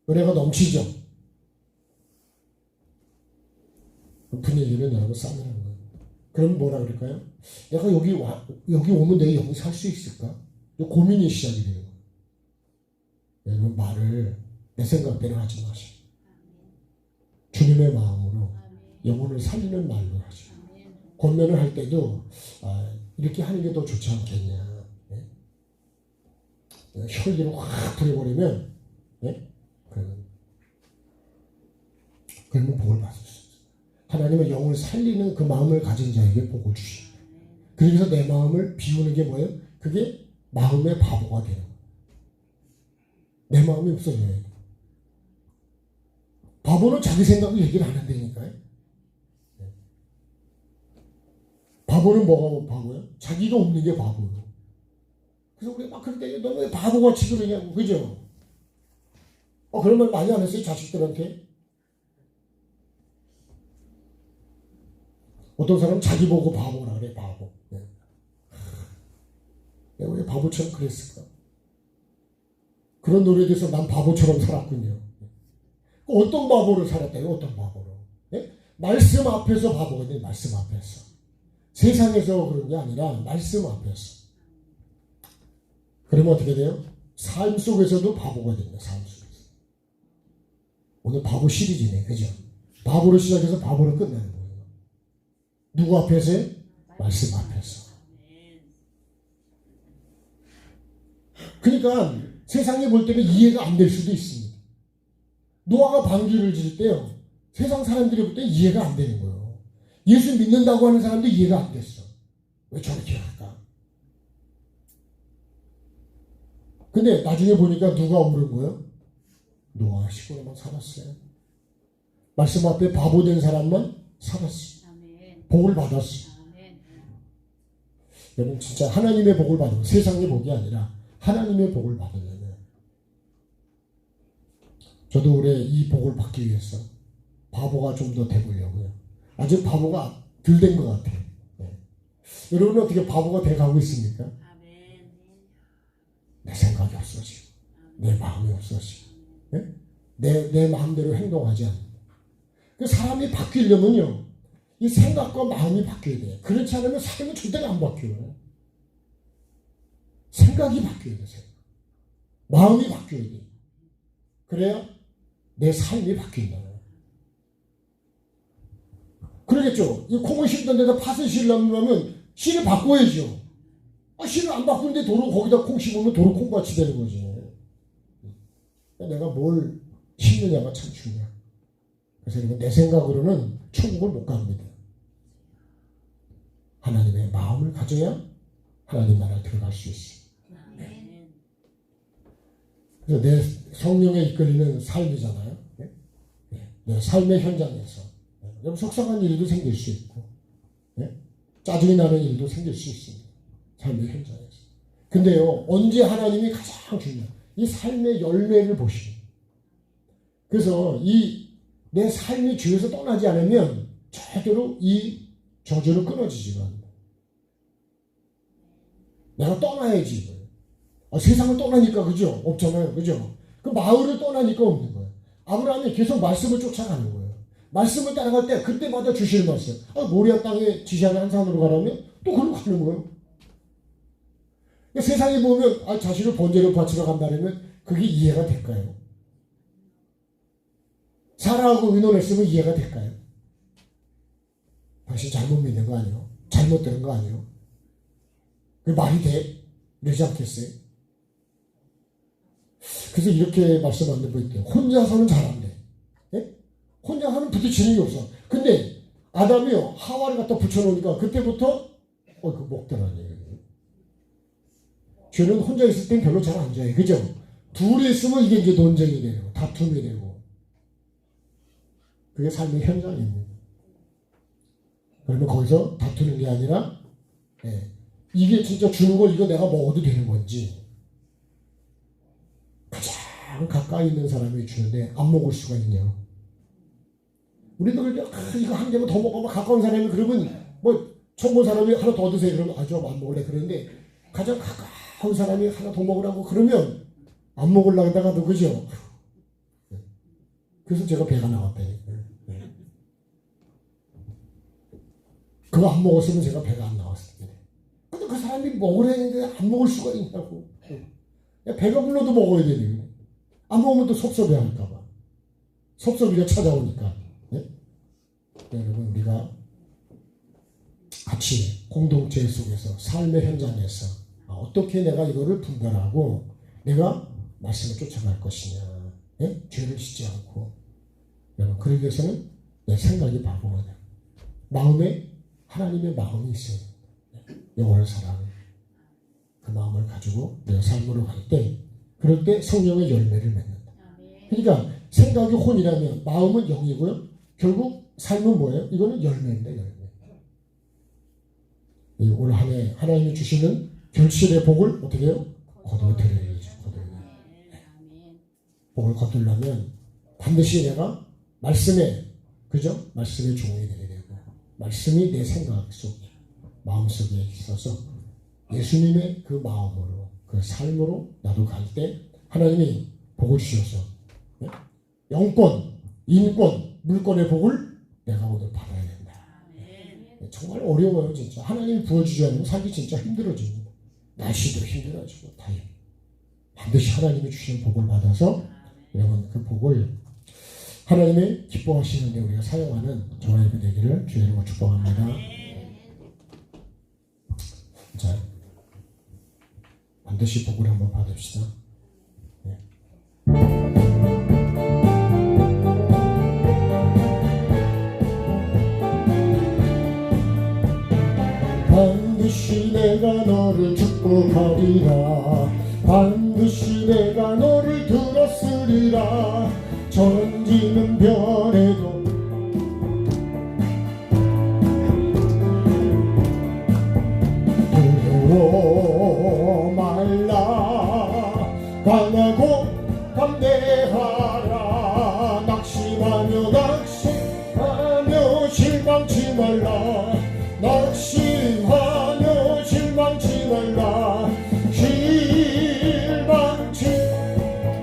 은혜가 넘치죠? 분위기는 여러분 싸늘한 거예요. 그럼 뭐라 그럴까요? 내가 여기 오면 내 영이 살 수 있을까? 고민이 시작이 돼요. 여러분 말을 내 생각대로 하지 마시고 주님의 마음으로 영혼을 살리는 말로 하죠. 권면을 할 때도 이렇게 하는 게 더 좋지 않겠냐. 네? 혈기를 확 부려버리면 그러면 복을 받을 수 있어요. 하나님은 영을 살리는 그 마음을 가진 자에게 복을 주시고 그래서 내 마음을 비우는 게 뭐예요? 그게 마음의 바보가 되는 거예요. 내 마음이 없어져야 돼. 바보는 자기 생각을 얘기를 안 한다니까요. 바보는 뭐가 바보예요? 자기가 없는 게 바보예요. 그래서 우리가 막 그럴 때 너 왜 바보같이 그러냐고. 그죠? 그런 말 많이 안 했어요? 자식들한테? 어떤 사람은 자기 보고 바보라 그래. 바보. 내가 왜 바보처럼 그랬을까? 그런 노래에 대해서 난 바보처럼 살았군요. 어떤 바보를 살았다요? 어떤 바보로? 말씀 앞에서 바보가 돼. 말씀 앞에서. 세상에서 그런 게 아니라 말씀 앞에서. 그러면 어떻게 돼요? 삶 속에서도 바보가 됩니다. 삶 속에서. 오늘 바보 시리즈네. 그죠? 바보로 시작해서 바보로 끝나는 거예요. 누구 앞에서요? 말씀 앞에서. 그러니까 세상에 볼 때는 이해가 안 될 수도 있습니다. 노아가 방주를 지을 때요. 세상 사람들이 볼 때 이해가 안 되는 거예요. 예수 믿는다고 하는 사람도 이해가 안 됐어. 왜 저렇게 할까? 근데 나중에 보니까 누가 오른 거예요? 노아 식구로만 살았어요. 말씀 앞에 바보 된 사람만 살았어요. 복을 받았어요. 여러분 진짜 하나님의 복을 받으면 세상의 복이 아니라 하나님의 복을 받으려면 저도 올해 이 복을 받기 위해서 바보가 좀 더 돼보려고요. 아직 바보가 덜 된 것 같아요. 여러분은 어떻게 바보가 돼가고 있습니까? 내 생각이 없어지고 내 마음이 없어지고 내 마음대로 행동하지 않는다. 그 사람이 바뀌려면요 이 생각과 마음이 바뀌어야 돼요. 그렇지 않으면 삶은 절대로 안 바뀌어요. 생각이 바뀌어야 돼요. 마음이 바뀌어야 돼요. 그래야 내 삶이 바뀐다. 그러겠죠. 이 콩을 심던 데다 팥을 심으려면 씨를 바꿔야죠. 씨를 안 바꾸는데 도로 거기다 콩 심으면 도로 콩밭이 되는 거지. 내가 뭘 심느냐가 참 중요해. 그래서 내 생각으로는 천국을 못 갑니다. 하나님의 마음을 가져야 하나님 나라에 들어갈 수 있어요. 그래서 내 성령에 이끌리는 삶이잖아요. 내 삶의 현장에서 여러분 속상한 일도 생길 수 있고 짜증이 나는 일도 생길 수 있습니다. 삶의 현장에서. 근데요 언제 하나님이 가장 중요한 이 삶의 열매를 보시고 그래서 이 내 삶이 주에서 떠나지 않으면 절대로 이 저주로 끊어지지가 않는다. 내가 떠나야지. 세상을 떠나니까 그죠? 없잖아요. 그죠? 그 마을을 떠나니까 없는 거예요. 아브라함이 계속 말씀을 쫓아가는 거예요. 말씀을 따라갈 때 그때마다 주시는 말씀. 모리아 땅에 지시하는 한 산으로 가라면 또 그걸로 가는 거예요. 그러니까 세상에 보면 자신을 번제로 바치러 간다면 그게 이해가 될까요? 사라하고 의논했으면 이해가 될까요? 당신 잘못 믿는 거 아니에요? 잘못 들은 거 아니에요? 그 말이 돼? 이러지 않겠어요? 그래서 이렇게 말씀하는 분 있대요. 혼자서는 잘 안 돼. 예? 혼자서는 부딪히는 게 없어. 근데 아담이요 하와를 갖다 붙여놓으니까 그때부터 그 먹더라니. 죄는 혼자 있을 땐 별로 잘 안 좋아해. 그죠? 둘이 있으면 이게 이제 논쟁이 되고 다툼이 되고 그게 삶의 현장입니다. 그러면 거기서 다투는 게 아니라 이게 진짜 주는 걸 이거 내가 먹어도 되는 건지 가장 가까이 있는 사람이 주는데 안 먹을 수가 있냐. 우리도 이거 한 개만 더 먹으면 가까운 사람이 그러면 처음 본 사람이 하나 더 드세요. 그러면 저 안 먹을래. 그러는데 가장 가까운 사람이 하나 더 먹으라고 그러면 안 먹으려고 하다가도 그죠? 그래서 제가 배가 나왔다니까. 그거 안 먹었으면 제가 배가 안 나왔을 텐데. 근데 그 사람이 먹으려 했는데 안 먹을 수가 있냐고. 배가 불러도 먹어야 되니. 안 먹으면 또 섭섭해 할까봐. 섭섭이가 찾아오니까. 네? 여러분, 우리가 같이 공동체 속에서 삶의 현장에서 어떻게 내가 이거를 분별하고 내가 말씀을 쫓아갈 것이냐. 네? 죄를 짓지 않고. 여러분, 그러기 위해서는 내 생각이 바꾸어야 돼. 마음에 하나님의 마음이 있어요. 영원한 사랑. 그 마음을 가지고 내가 삶으로 갈 때, 그럴 때 성령의 열매를 맺는다. 그러니까 생각이 혼이라면 마음은 영이고요. 결국 삶은 뭐예요? 이거는 열매입니다. 열매. 올 한 해 하나님이 주시는 결실의 복을 어떻게 해요? 거둬들여야죠. 복을 거두려면 반드시 내가 말씀에, 그죠? 말씀의 종이 되게 되고 말씀이 내 생각 속, 마음 속에 있어서 예수님의 그 마음으로, 그 삶으로 나도 갈 때 하나님이 복을 주셔서 영권, 인권, 물권의 복을 내가 오늘 받아야 된다. 정말 어려워요. 진짜 하나님이 부어주지 않으면 살기 진짜 힘들어집니다. 날씨도 힘들어지고 다 반드시 하나님이 주시는 복을 받아서 여러분 그 복을 하나님의 기뻐하시는데 우리가 사용하는 저와 예배 되기를 주의 이름으로 축복합니다. 자, 반드시 복을 한번 받읍시다. 네. 반드시 내가 너를 축복하리라. 반드시 내가 너를 들었으리라. 천지는 변해도 두려워 말라. 강하고 담대하라. 낙심하며 실망치 말라. 낙심하며 실망치 말라. 실망치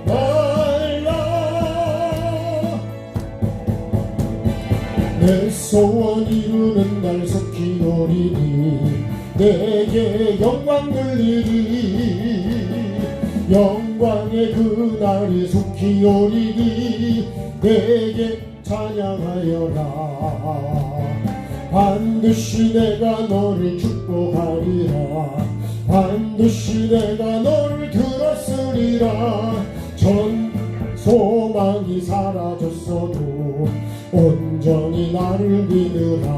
말라. 내 소원 이루는 날 속히 오리니 내게 영광 들리리. 영광의 그날이 속히 오리니 내게 찬양하여라. 반드시 내가 너를 축복하리라. 반드시 내가 너를 들었으리라. 전 소망이 사라졌어도 온전히 나를 믿으라.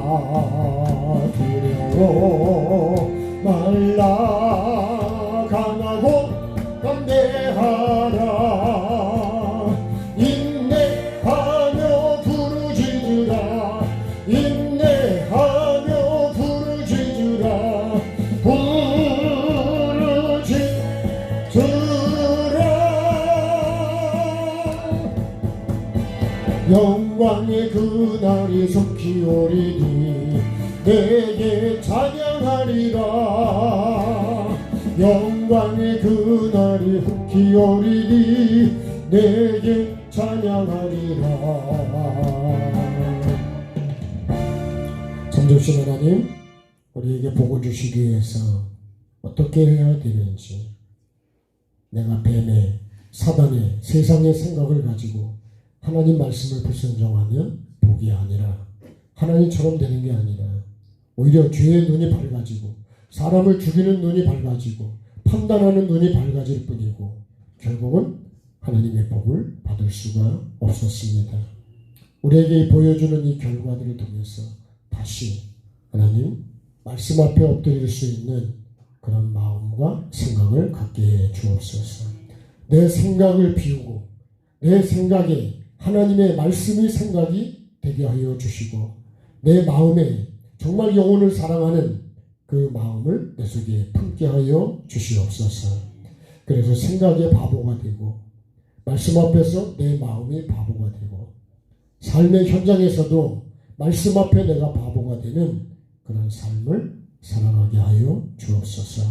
두려워 말라. 강하고 담대하라. 인내하며 부르짖으라. 인내하며 부르짖으라. 부르짖으라. 영광의 그 그날이 속히 오리니 내게 찬양하리라. 영광의 그날이 속히 오리니 내게 찬양하리라. 참좋으신 하나님, 우리에게 복을 주시기 위해서 어떻게 해야 되는지, 내가 뱀의 사단의 세상의 생각을 가지고 하나님 말씀을 불순종하면 복이 아니라, 하나님처럼 되는 게 아니라 오히려 죄의 눈이 밝아지고 사람을 죽이는 눈이 밝아지고 판단하는 눈이 밝아질 뿐이고 결국은 하나님의 복을 받을 수가 없었습니다. 우리에게 보여주는 이 결과들을 통해서 다시 하나님 말씀 앞에 엎드릴 수 있는 그런 마음과 생각을 갖게 해 주옵소서. 내 생각을 비우고 내 생각에 하나님의 말씀이 생각이 되게 하여 주시고 내 마음에 정말 영혼을 사랑하는 그 마음을 내 속에 품게 하여 주시옵소서. 그래서 생각의 바보가 되고 말씀 앞에서 내 마음이 바보가 되고 삶의 현장에서도 말씀 앞에 내가 바보가 되는 그런 삶을 살아가게 하여 주옵소서.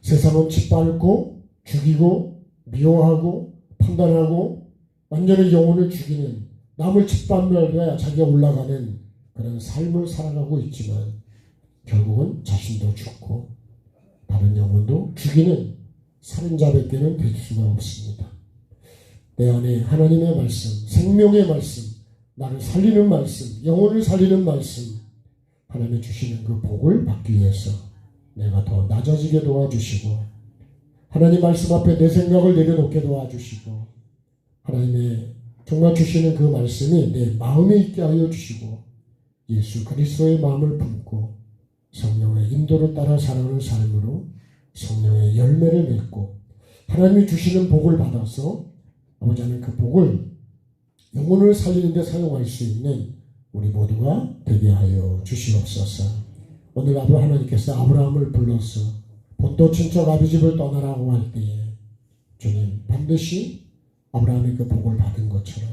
세상은 짓밟고 죽이고 미워하고 판단하고 완전히 영혼을 죽이는, 남을 짓밟아야 자기가 올라가는 그런 삶을 살아가고 있지만 결국은 자신도 죽고 다른 영혼도 죽이는 살인자밖에는 될 수가 없습니다. 내 안에 하나님의 말씀, 생명의 말씀, 나를 살리는 말씀, 영혼을 살리는 말씀, 하나님이 주시는 그 복을 받기 위해서 내가 더 낮아지게 도와주시고 하나님 말씀 앞에 내 생각을 내려놓게 도와주시고 하나님의 정말 주시는 그 말씀이 내 마음에 있게 하여 주시고 예수 그리스도의 마음을 품고 성령의 인도를 따라 살아가는 삶으로 성령의 열매를 맺고 하나님이 주시는 복을 받아서 아버지 하나님 그 복을 영혼을 살리는 데 사용할 수 있는 우리 모두가 되게 하여 주시옵소서. 오늘 하나님께서 아브라함을 불러서 본토 친척 아비집을 떠나라고 할 때에 주님 반드시 아브라함의 그 복을 받은 것처럼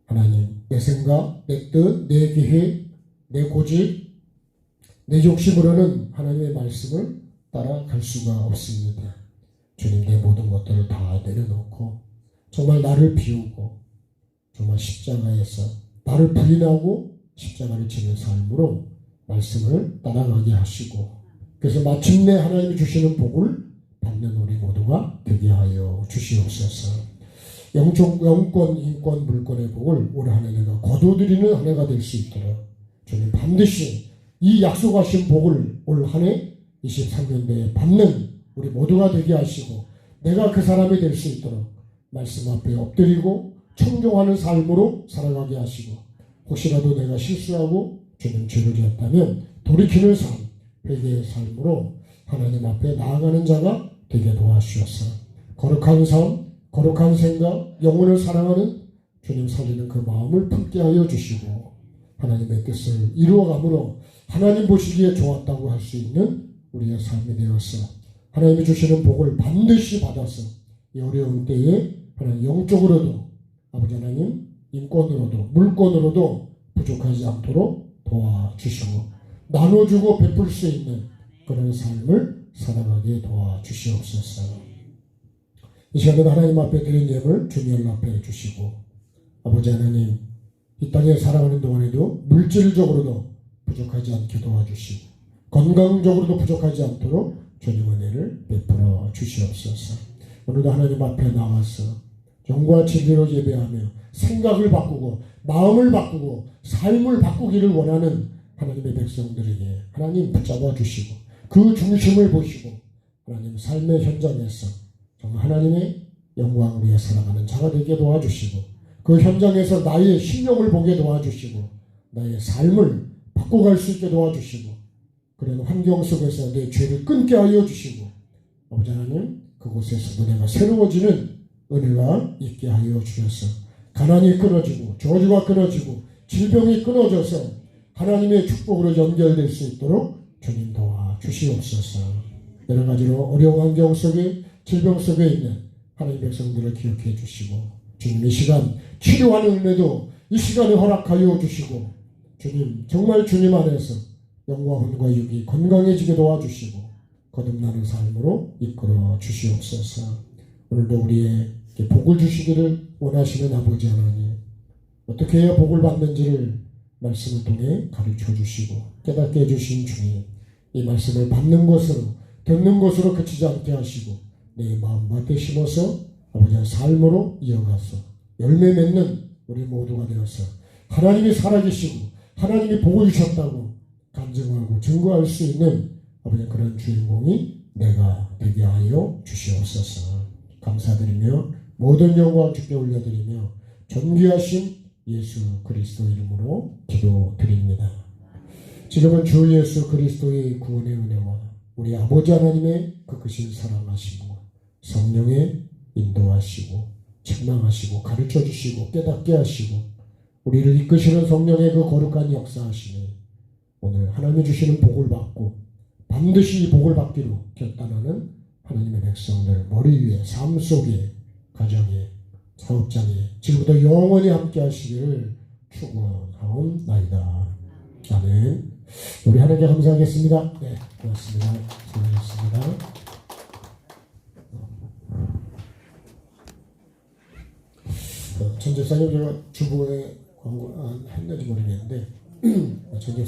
하나님 내 생각, 내 뜻, 내 계획, 내 고집, 내 욕심으로는 하나님의 말씀을 따라갈 수가 없습니다. 주님 내 모든 것들을 다 내려놓고 정말 나를 비우고 정말 십자가에서 나를 부인하고 십자가를 지는 삶으로 말씀을 따라가게 하시고 그래서 마침내 하나님이 주시는 복을 받는 우리 모두가 되게 하여 주시옵소서. 영권, 인권, 물권의 복을 올 한 해 내가 거둬들이는 한 해가 될 수 있도록 주님 반드시 이 약속하신 복을 올 한 해 23년도에 받는 우리 모두가 되게 하시고 내가 그 사람이 될 수 있도록 말씀 앞에 엎드리고 청종하는 삶으로 살아가게 하시고 혹시라도 내가 실수하고 주님 죄를 지었다면 돌이키는 삶, 회개의 삶으로 하나님 앞에 나아가는 자가 되게 도와주셔서 거룩한 삶, 거룩한 생각, 영혼을 사랑하는 주님 살리는 그 마음을 품게 하여 주시고 하나님의 뜻을 이루어감으로 하나님 보시기에 좋았다고 할 수 있는 우리의 삶이 되어서 하나님이 주시는 복을 반드시 받아서 이 어려운 때에 하나님 영적으로도 아버지 하나님 인권으로도 물권으로도 부족하지 않도록 도와주시고 나눠주고 베풀 수 있는 그런 삶을 살아가게 도와주시옵소서. 이 시간에 하나님 앞에 드린 예물 주님 앞에 주시고 아버지 하나님 이 땅에 살아가는 동안에도 물질적으로도 부족하지 않게 도와주시고 건강적으로도 부족하지 않도록 주님 은혜를 베풀어 주시옵소서. 오늘도 하나님 앞에 나와서 영과 진리로 예배하며 생각을 바꾸고 마음을 바꾸고 삶을 바꾸기를 원하는 하나님의 백성들에게 하나님 붙잡아 주시고 그 중심을 보시고 하나님 삶의 현장에서 정말 하나님의 영광을 위해 살아가는 자가 되게 도와주시고 그 현장에서 나의 신령을 보게 도와주시고 나의 삶을 바꿔갈 수 있게 도와주시고 그런 환경 속에서 내 죄를 끊게 하여 주시고 아버지 하나님 그곳에서도 내가 새로워지는 은혜가 있게 하여 주셔서 가난이 끊어지고 저주가 끊어지고 질병이 끊어져서 하나님의 축복으로 연결될 수 있도록 주님 도와주시옵소서. 여러 가지로 어려운 환경 속에 질병 속에 있는 하나님 백성들을 기억해 주시고 주님 이 시간 치료하는 은혜도 이 시간에 허락하여 주시고 주님, 정말 주님 안에서 영과 혼과 육이 건강해지게 도와주시고 거듭나는 삶으로 이끌어 주시옵소서. 오늘도 우리에게 복을 주시기를 원하시는 아버지 하나님, 어떻게 해야 복을 받는지를 말씀을 통해 가르쳐 주시고 깨닫게 해주신 주님, 이 말씀을 받는 것으로 듣는 것으로 그치지 않게 하시고 내 마음밭에 심어서 아버지의 삶으로 이어가서 열매 맺는 우리 모두가 되어서 하나님이 살아계시고 하나님이 복을 주셨다고 간증하고 증거할 수 있는 아버지 그런 주인공이 내가 되게 하여 주시옵소서. 감사드리며 모든 영광 주께 올려드리며 존귀하신 예수 그리스도 이름으로 기도드립니다. 지금은 주 예수 그리스도의 구원의 은혜와 우리 아버지 하나님의 그 크신 사랑하시고 성령의 인도하시고 책망하시고 가르쳐주시고 깨닫게 하시고 우리를 이끄시는 성령의 그 거룩한 역사하시니 오늘 하나님이 주시는 복을 받고 반드시 이 복을 받기로 결단하는 하나님의 백성들 머리 위에 삶 속에 가정에 사업장에 지금부터 영원히 함께 하시기를 축원하옵나이다. 아멘. 우리 하나님께 감사하겠습니다. 네, 고맙습니다. 수고하셨습니다. 전 집사님, 제가 주부에 광고 안 했는지 모르겠는데 전 집사